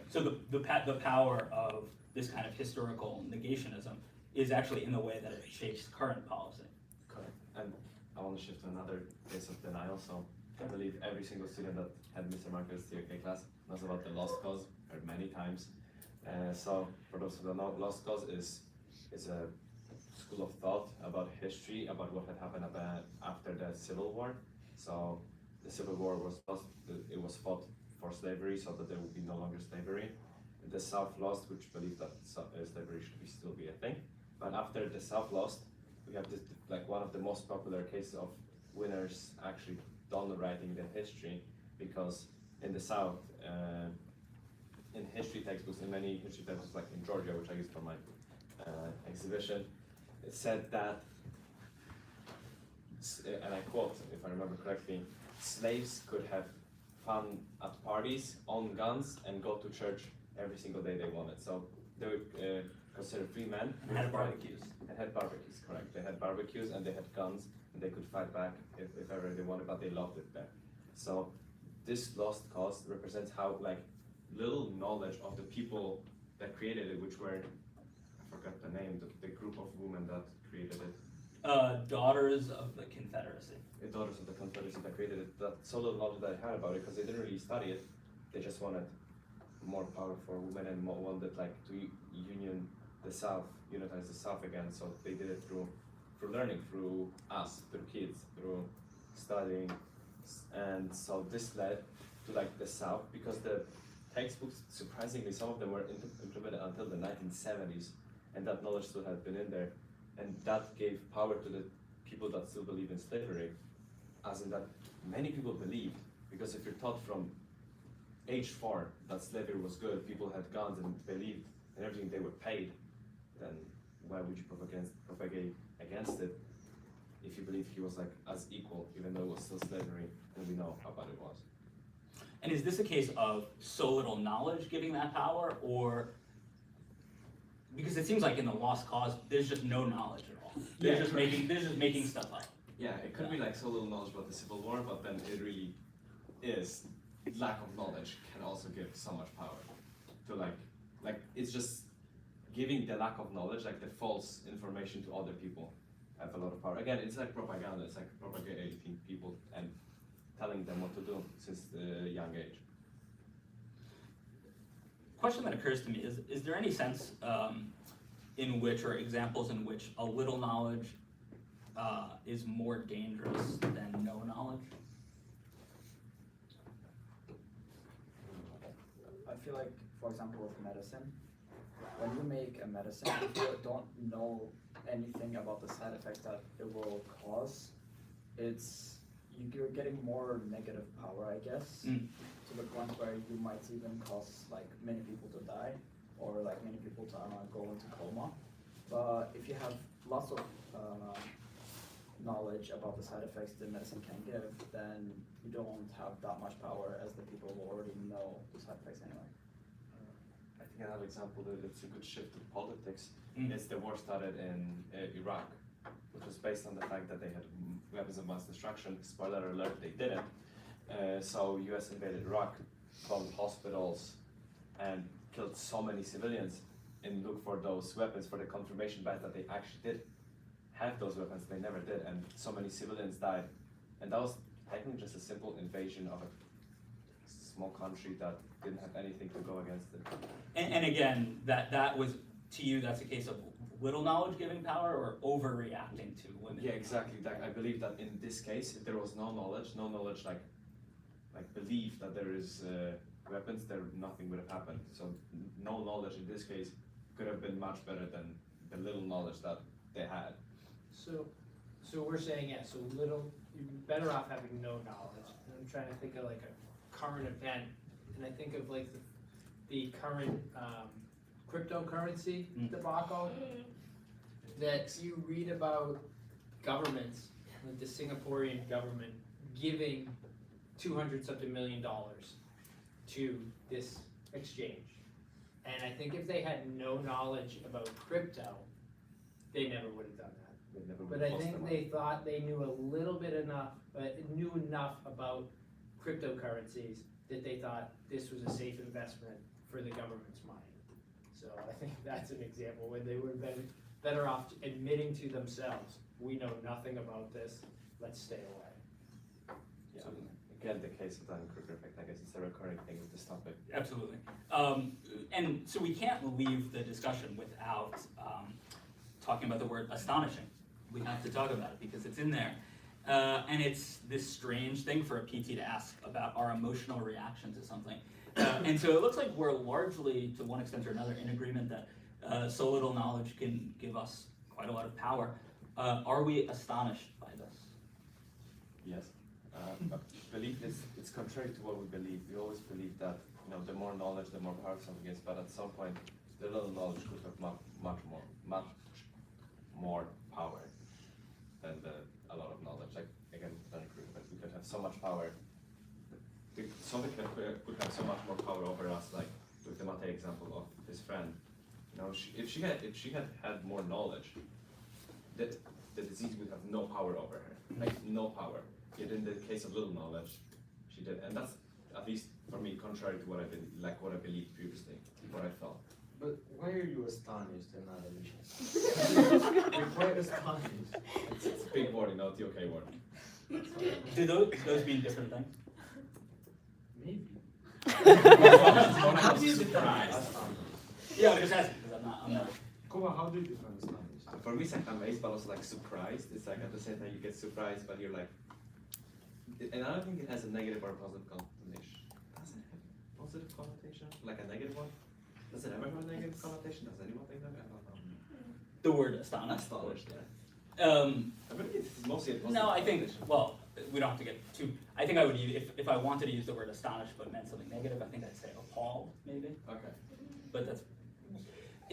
the power of this kind of historical negationism is actually in the way that it shapes current policy. Correct. And I want to shift to another case of denial. So I believe every single student that had Mr. Marcus' TOK class knows about the Lost Cause, heard many times. So for those who don't know, Lost Cause is a school of thought about history, about what had happened after the Civil War. So the Civil War was lost, it was fought for slavery so that there would be no longer slavery. The South lost, which believed that slavery should still be a thing. But after the South lost, we have this, like one of the most popular cases of winners actually done writing the history, because in the South, in history textbooks, in many history textbooks like in Georgia, which I used for my exhibition, it said that, and I quote, if I remember correctly, slaves could have fun at parties, own guns, and go to church every single day they wanted. So they would consider free men. And had barbecues. And had barbecues, correct. They had barbecues and they had guns, and they could fight back if ever they wanted, but they loved it there. So this lost cause represents how like little knowledge of the people that created it, which were, I forgot the name, the group of women that created it. Daughters of the Confederacy. The daughters of the Confederacy that created it, that so little knowledge that they had about it, because they didn't really study it. They just wanted more power for women and wanted like to union the South, unitize the South again. So they did it through learning, through us, through kids, through studying, and so this led to like the South, because the textbooks, surprisingly, some of them were implemented until the 1970s, and that knowledge still had been in there, and that gave power to the people that still believe in slavery, as in that many people believed, because if you're taught from age 4 that slavery was good, people had guns and believed in everything, they were paid, then why would you propagate against it if you believe he was like as equal, even though it was still slavery, and we know how bad it was. And is this a case of so little knowledge giving that power, or because it seems like in the Lost Cause, there's just no knowledge at all. They're just making stuff up. Yeah, it could be like so little knowledge about the Civil War, but then it really is lack of knowledge can also give so much power to like it's just giving the lack of knowledge, like the false information to other people, have a lot of power. Again, it's like propaganda. It's like propagating people and telling them what to do since a young age. Question that occurs to me is there any sense in which, or examples in which, a little knowledge is more dangerous than no knowledge? I feel like, for example, with medicine, when you make a medicine, if you don't know anything about the side effects that it will cause, you're getting more negative power, I guess, to the point where you might even cause like many people to die, or like many people to go into coma. But if you have lots of knowledge about the side effects the medicine can give, then you don't have that much power as the people who already know the side effects anyway. I think another example that it's a good shift to politics is the war started in Iraq, which was based on the fact that they had weapons of mass destruction. Spoiler alert, they didn't. So US invaded Iraq, bombed hospitals, and killed so many civilians and looked for those weapons for the confirmation bias that they actually did have those weapons. They never did, and so many civilians died. And that was technically just a simple invasion of a small country that didn't have anything to go against it. And again, that was, to you, that's a case of little knowledge giving power, or overreacting to limited? Yeah, exactly. I believe that in this case, if there was no knowledge like belief that there is weapons, nothing would have happened. So no knowledge in this case could have been much better than the little knowledge that they had. So we're saying, yeah, so little, you're better off having no knowledge. And I'm trying to think of like a current event, and I think of like the current cryptocurrency debacle that you read about governments, like the Singaporean government giving $200-something million to this exchange. And I think if they had no knowledge about crypto, they never would have done that. They never would But have I lost think their they money. thought they knew a little bit enough, knew enough about cryptocurrencies that they thought this was a safe investment for the government's money. So I think that's an example where they would have been better off admitting to themselves, we know nothing about this, let's stay away. Yeah. Again, the case of the Dunning-Kruger effect, I guess it's a recurring thing with this topic. Absolutely. And so we can't leave the discussion without talking about the word astonishing. We have to talk about it because it's in there. And it's this strange thing for a PT to ask about our emotional reaction to something. And so it looks like we're largely, to one extent or another, in agreement that so little knowledge can give us quite a lot of power. Are we astonished by this? Yes. Belief is, it's contrary to what we believe. We always believe that, the more knowledge, the more power something gets, but at some point, the little knowledge could have much more power than a lot of knowledge. Like, again, but we could have so much power. Something could have so much more power over us, like with the Mate example of his friend. If she had more knowledge, that the disease would have no power over her, like no power. Yet in the case of little knowledge, she did, and that's, at least for me, contrary to what I believed previously, what I felt. But why are you astonished and not amused? You're quite astonished. It's a big word, the okay word. Do those mean different things? Maybe. How do you define Yeah, I'm just asking because I'm not. Kuba, how do you define astonished? For me, it's like amazed, but also like surprised. It's like at the same time you get surprised, but you're like, and I don't think it has a negative or a positive connotation. Does it have a positive connotation? Like a negative one? Does it ever have a negative connotation? Does anyone think that? I don't know. The word astonished. Astonished, yeah. I I believe it's mostly a positive No, I think, connotation. well, we don't have to get too, I think I would use, if I wanted to use the word astonished but meant something negative, I think I'd say appalled, maybe, Okay. but that's,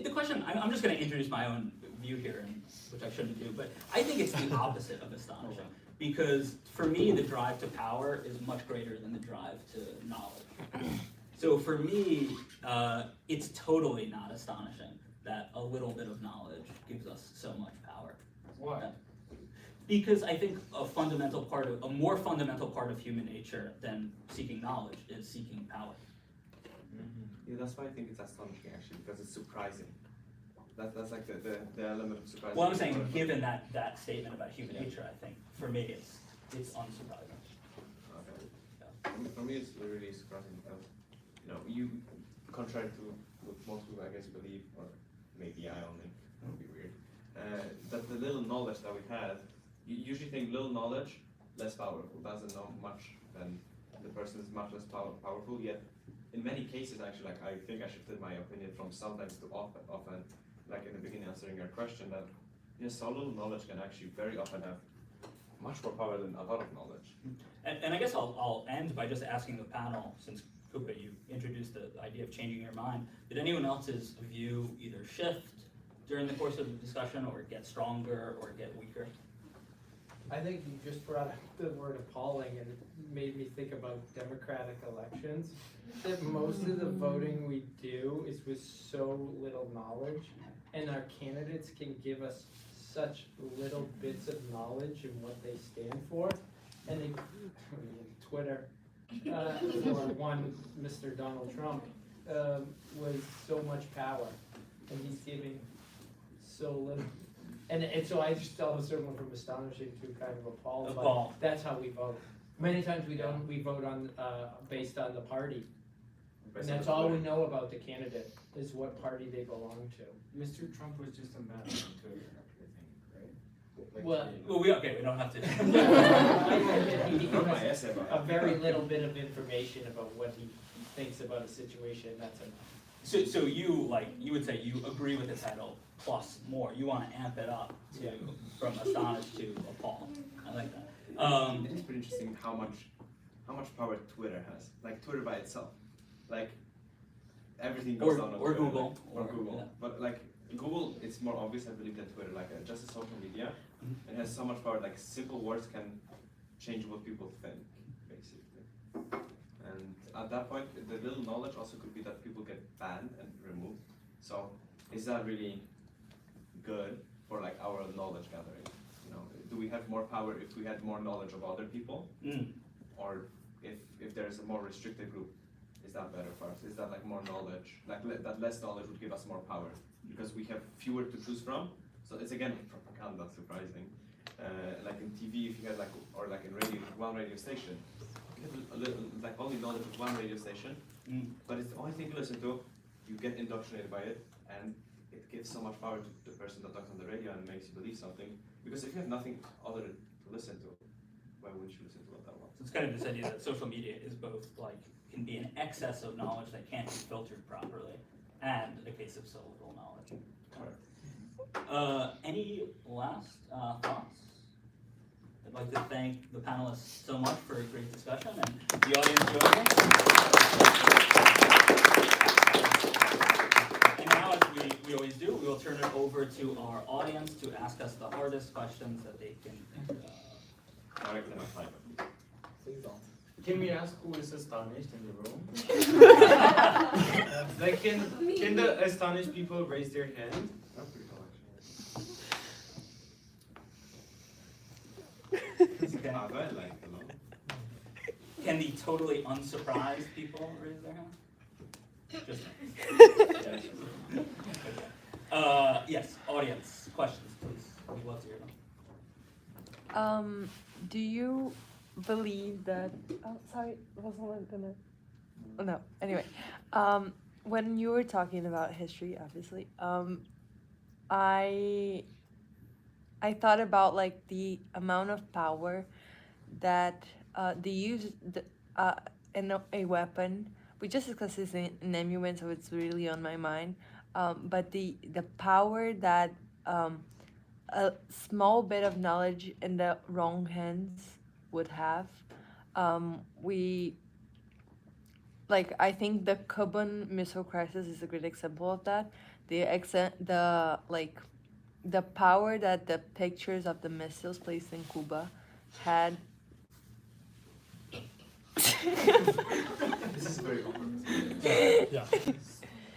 the question, I'm just gonna introduce my own view here, which I shouldn't do, but I think it's the opposite of astonishing, because for me, the drive to power is much greater than the drive to knowledge. So for me, it's totally not astonishing that a little bit of knowledge gives us so much power. Why? Because I think a more fundamental part of human nature than seeking knowledge is seeking power. Yeah, that's why I think it's astonishing actually, because it's surprising. That's like the element of surprise. Well, I'm saying, given that statement about human nature, I think, for me, it's unsurprising. Okay. For me, it's really surprising because, you, contrary to what most people, I guess, believe, or maybe I only, it would be weird, that the little knowledge that we have, you usually think little knowledge, less powerful, doesn't know much, then the person is much less powerful, yet in many cases, actually, like, I think I shifted my opinion from sometimes to often, like in the beginning answering your question, that, so little knowledge can actually very often have much more power than a lot of knowledge. And I guess I'll end by just asking the panel, since Kuba, you introduced the idea of changing your mind, did anyone else's view either shift during the course of the discussion, or get stronger, or get weaker? I think you just brought up the word appalling, and it made me think about democratic elections. That most of the voting we do is with so little knowledge, and our candidates can give us such little bits of knowledge and what they stand for. And they, Twitter, for one, Mr. Donald Trump, was so much power, and he's giving so little. And so I just all of a sudden went from astonishing to kind of appalled. Appalled. But that's how we vote. Many times we don't. We vote on based on the party, and that's all we know about the candidate is what party they belong to. Mr. Trump was just a man on Twitter, I think, right? Like, Well, Well, we don't have to. He gave Wrote my us essay about a it. very little bit of information about what he thinks about a situation. That's enough. So you would say you agree with the title plus more. You want to amp it up to from astonished to appalled. I like that. It's pretty interesting how much power Twitter has. Like Twitter by itself, like everything goes down on or Twitter, Google, like, or Google. yeah. But like Google, it's more obvious, I believe, than Twitter. Like just a social media, it has so much power. Like simple words can change what people think, basically. And at that point, the little knowledge also could be that people get banned and removed. So is that really good for like our knowledge gathering? Do we have more power if we had more knowledge of other people? Or if there's a more restricted group, is that better for us? Is that like more knowledge, like that less knowledge would give us more power because we have fewer to choose from? So it's again propaganda, surprising. Like in TV, if you had or in radio, one radio station, you have a little, like only knowledge of one radio station, but it's the only thing you listen to. You get indoctrinated by it, and it gives so much power to the person that talks on the radio and makes you believe something. Because if you have nothing other to listen to, why wouldn't you listen to what that was? So it's kind of this idea that social media is both can be an excess of knowledge that can't be filtered properly, and a case of so little knowledge. Correct. Any last thoughts? I'd like to thank the panelists so much for a great discussion, and the audience joining us. And now, as we always do, we will turn it over to our audience to ask us the hardest questions that they can think of. Directly on time. Please don't. Can we ask who is astonished in the room? Like, can the astonished people raise their hand? That's pretty cool, Okay. actually. Like, Can the totally unsurprised people raise their hand? Just yes, audience, questions, please. We'd love to hear them. Do you believe that? Oh, sorry, wasn't I gonna? Oh, no. Anyway, when you were talking about history, obviously, I thought about the amount of power that they use in a weapon. We just discussed this in Emument, so it's really on my mind. But the power that a small bit of knowledge in the wrong hands would have. I think the Cuban Missile Crisis is a great example of that. The power that the pictures of the missiles placed in Cuba had. this is very awkward. Yeah.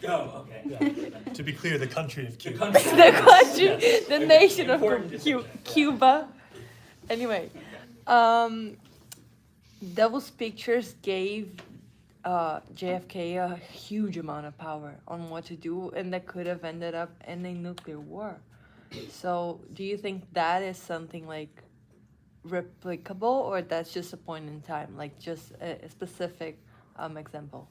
Oh, okay. Yeah. To be clear, the country of The Cuba. country. The country, Yes. the Okay, nation of important distinction. Cuba. Anyway, those pictures gave JFK a huge amount of power on what to do, and that could have ended up in a nuclear war. So, do you think that is something like replicable, or that's just a point in time, like just a specific example?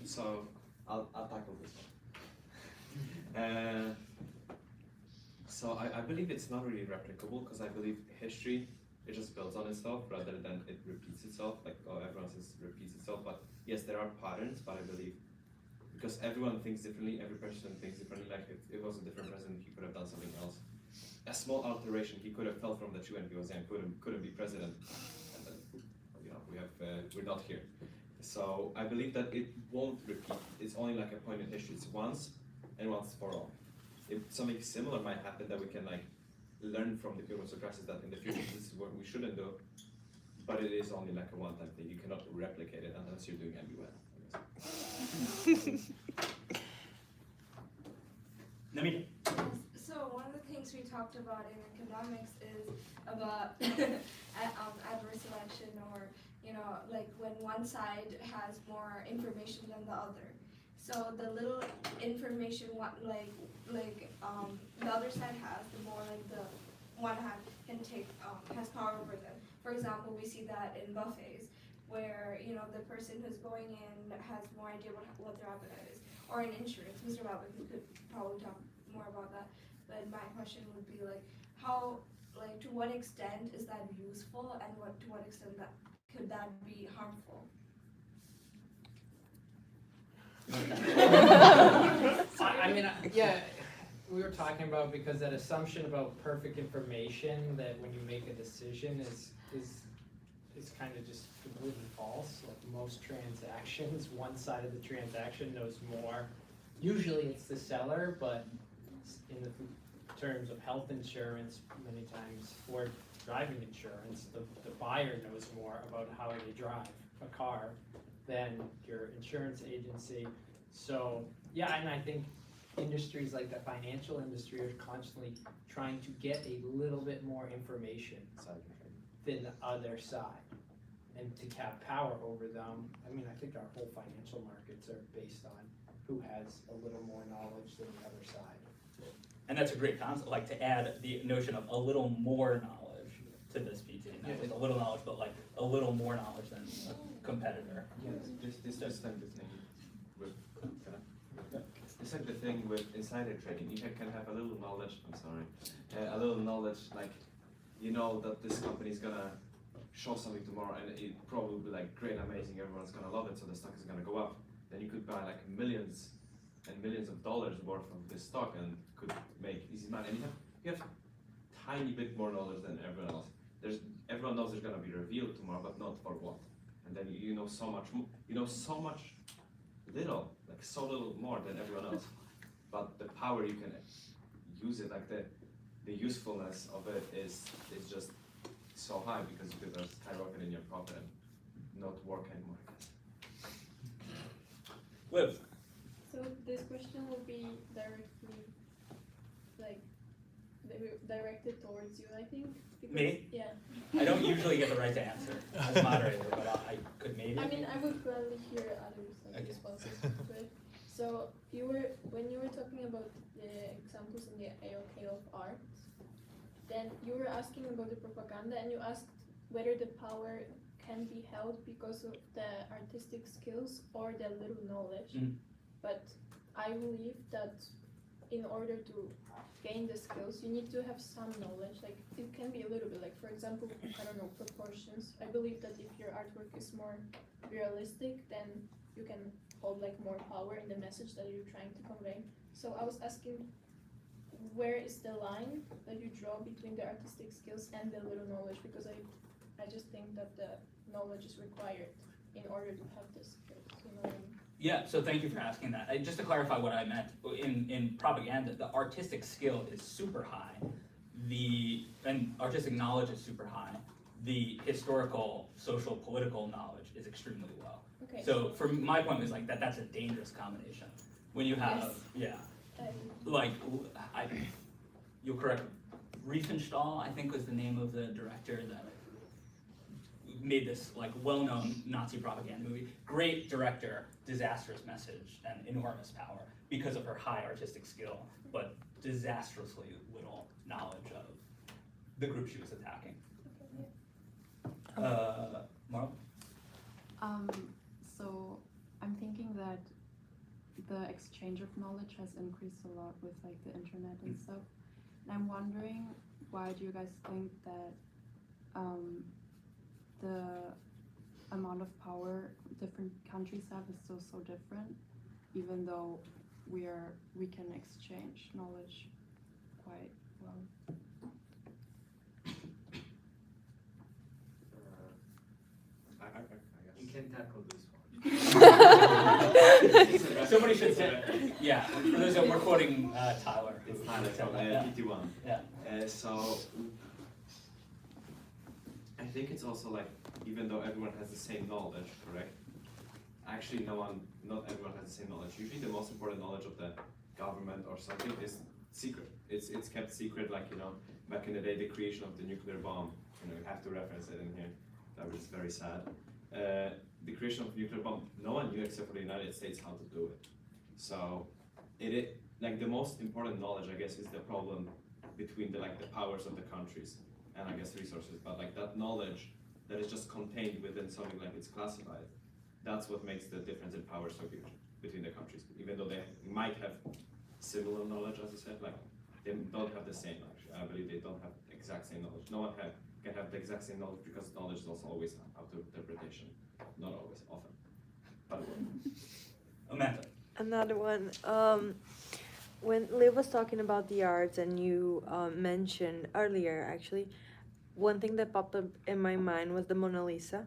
So I'll tackle this one. So I believe it's not really replicable because I believe history, it just builds on itself rather than it repeats itself. Like, oh, everyone says repeats itself, but yes, there are patterns. But I believe because everyone thinks differently, every person thinks differently. Like if it was a different president, he could have done something else. A small alteration, he could have fell from the tree when he was young, couldn't be president. And then, you know, we're not here. So I believe that it won't repeat. It's only like a point in history. It's once and once for all. If something similar might happen, that we can like learn from the human crisis that in the future this is what we shouldn't do. But it is only like a one-time thing. You cannot replicate it unless you're doing MUN. Namita? So one of the things we talked about in economics is about adverse selection, or like when one side has more information than the other. So the little information the other side has, the more like the one hand can take has power over them. For example, we see that in buffets, where the person who's going in has more idea what their appetite is, or in insurance. Mr. Babbitt could probably talk more about that. But my question would be like, how, like, to what extent is that useful, and to what extent could that be harmful? Yeah, we were talking about, because that assumption about perfect information, that when you make a decision is kind of just completely false. Like most transactions, one side of the transaction knows more. Usually it's the seller, but in the terms of health insurance, many times, or driving insurance, the buyer knows more about how they drive a car than your insurance agency. So yeah, and I think industries like the financial industry are constantly trying to get a little bit more information than the other side, and to have power over them. I mean, I think our whole financial markets are based on who has a little more knowledge than the other side. And that's a great concept, like to add the notion of a little more knowledge to this PT. Not just a little knowledge, but like a little more knowledge than a competitor. Yes, this like the thing with it's like the thing with insider trading. You can have a little knowledge. I'm sorry, a little knowledge, like that this company is gonna show something tomorrow, and it probably will be like great, amazing. Everyone's gonna love it, so the stock is gonna go up. Then you could buy like millions and millions of dollars worth of this stock and could make easy money. And you have tiny bit more knowledge than everyone else. Everyone knows there's gonna be revealed tomorrow, but not for what. And then you know so much. You know so much little, like so little more than everyone else. But the power you can use it, like the usefulness of it is just so high, because you could just skyrocket in your profit and not work anymore. Liv? So this question will be directed towards you, I think. Because, Me? Yeah. I don't usually get the right to answer as moderator, but I could maybe. I mean, I would gladly hear others' Okay. responses to it. So when you were talking about the examples in the AOK of art, then you were asking about the propaganda, and you asked whether the power can be held because of the artistic skills or the little knowledge. Mm. But I believe that in order to gain the skills, you need to have some knowledge. Like, it can be a little bit, like, for example, I don't know, proportions. I believe that if your artwork is more realistic, then you can hold like more power in the message that you're trying to convey. So I was asking, where is the line that you draw between the artistic skills and the little knowledge? Because I just think that the knowledge is required in order to have the skills, you know what I mean? Yeah, so thank you for asking that. Just to clarify what I meant, in propaganda, the artistic skill is super high. And artistic knowledge is super high. The historical, social, political knowledge is extremely low. Okay. So from my point was like that's a dangerous combination. When you have, you'll correct me, Riefenstahl, I think was the name of the director that made this like well-known Nazi propaganda movie. Great director, disastrous message, and enormous power because of her high artistic skill, but disastrously little knowledge of the group she was attacking. Marla? So I'm thinking that the exchange of knowledge has increased a lot with like the internet and stuff. And I'm wondering, why do you guys think that the amount of power different countries have is still so different, even though we can exchange knowledge quite well? I guess. You can tackle this one. Somebody should say, yeah, for those that we're quoting Tyler. It's Tyler from Yeah. PT1. Yeah. So I think it's also like, even though everyone has the same knowledge, correct? Actually, not everyone has the same knowledge. Usually, the most important knowledge of the government or something is secret. It's kept secret. Like, you know, back in the day, the creation of the nuclear bomb. You know, you have to reference it in here. That was very sad. The creation of the nuclear bomb, no one knew except for the United States how to do it. So like the most important knowledge, I guess, is the problem between the powers of the countries and I guess resources. But like that knowledge that is just contained within something like it's classified, that's what makes the difference in power so huge between the countries. Even though they might have similar knowledge, as I said, like they don't have the same. Actually, I believe they don't have exact same knowledge. No one can have the exact same knowledge because knowledge is also always up to interpretation. Not always, often. But it will. Amanda. Another one. When Liv was talking about the arts, and you mentioned earlier, actually, one thing that popped up in my mind was the Mona Lisa.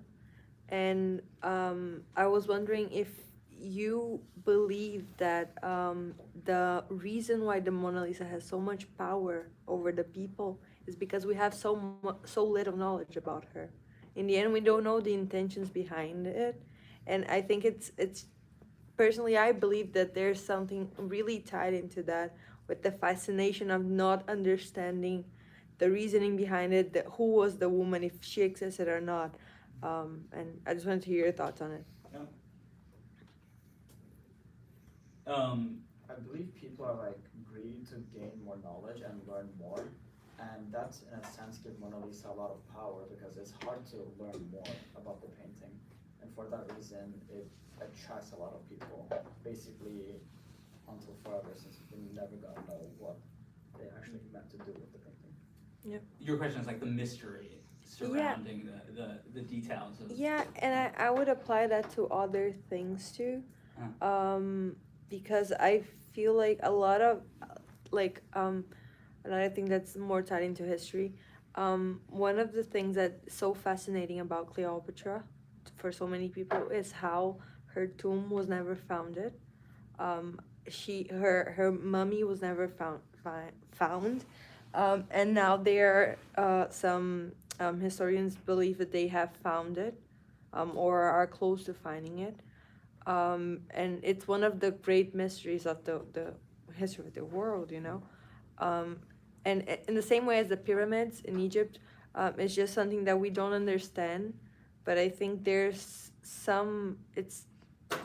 And I was wondering if you believe that the reason why the Mona Lisa has so much power over the people is because we have so little knowledge about her. In the end, we don't know the intentions behind it. And I think it's personally, I believe that there's something really tied into that, with the fascination of not understanding the reasoning behind it, that who was the woman, if she existed or not. And I just wanted to hear your thoughts on it. I believe people are like greedy to gain more knowledge and learn more, and that's in a sense give Mona Lisa a lot of power because it's hard to learn more about the painting, and for that reason it attracts a lot of people, basically until forever, since we're never gonna know what they actually meant to do with the painting. Yep. Your question is like the mystery surrounding the details of. Yeah, and I would apply that to other things too. Because I feel like a lot of another thing that's more tied into history, one of the things that's so fascinating about Cleopatra for so many people is how her tomb was never founded. Her mummy was never found, and now there some historians believe that they have found it, or are close to finding it. And it's one of the great mysteries of the history of the world, you know. And in the same way as the pyramids in Egypt, it's just something that we don't understand. But I think there's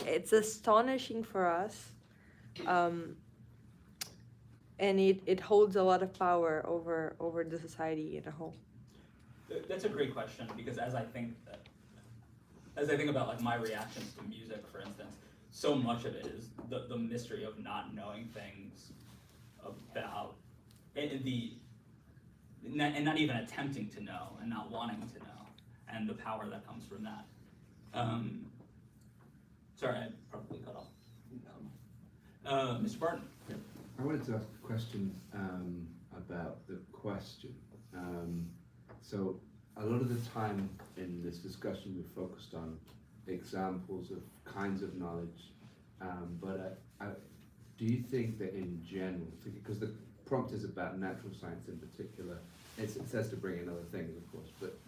it's astonishing for us. And it holds a lot of power over the society in a whole. That's a great question, because as I think about like my reactions to music, for instance, so much of it is the mystery of not knowing things about and not even attempting to know and not wanting to know, and the power that comes from that. Sorry, I probably cut off. Mr. Barton. I wanted to ask a question about the question. So a lot of the time in this discussion we've focused on examples of kinds of knowledge, but do you think that in general, because the prompt is about natural science in particular, it says to bring in other things, of course, but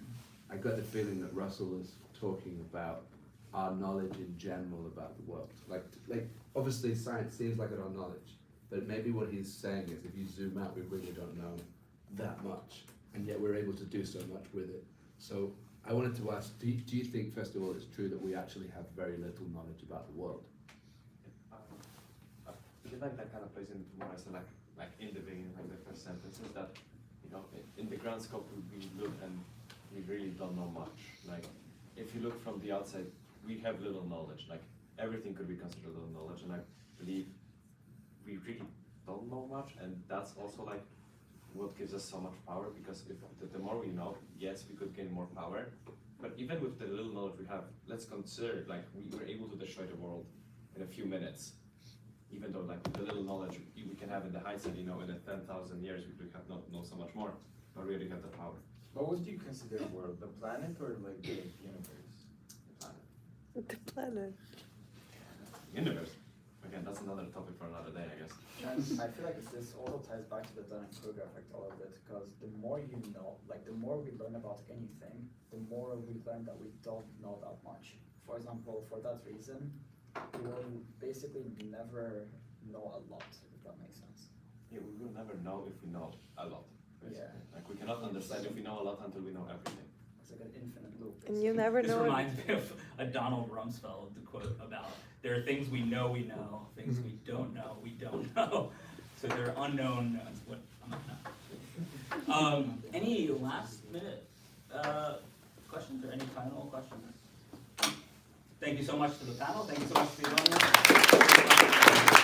I got the feeling that Russell was talking about our knowledge in general about the world. Like obviously science seems like our knowledge, but maybe what he's saying is if you zoom out, we really don't know that much, and yet we're able to do so much with it. So I wanted to ask, do you think, first of all, it's true that we actually have very little knowledge about the world? I feel like that kind of plays into what I said, like in the beginning, like the first sentence, is that, you know, in the grand scope, we look and we really don't know much. Like, if you look from the outside, we have little knowledge. Like, everything could be considered little knowledge, and I believe we really don't know much, and that's also like what gives us so much power, because if the more we know, yes, we could gain more power, but even with the little knowledge we have, let's consider, like, we were able to destroy the world in a few minutes, even though, like, with the little knowledge we can have in the hindsight, you know, in 10,000 years we could have not know so much more, but we already have the power. But what do you consider world? The planet or like the universe? The planet. The planet. Universe. Again, that's another topic for another day, I guess. And I feel like this also ties back to the Dunning-Kruger effect a little bit, because the more you know, like the more we learn about anything, the more we learn that we don't know that much. For example, for that reason, we will basically never know a lot, if that makes sense. Yeah, we will never know if we know a lot. Basically. Yeah. Like, we cannot understand if we know a lot until we know everything. It's like an infinite loop. And you never This know. reminds me of a Donald Rumsfeld quote about, there are things we know, things we don't know, we don't know. So there are unknown knowns. What, any last minute questions or any final questions? Thank you so much to the panel. Thank you so much to the audience.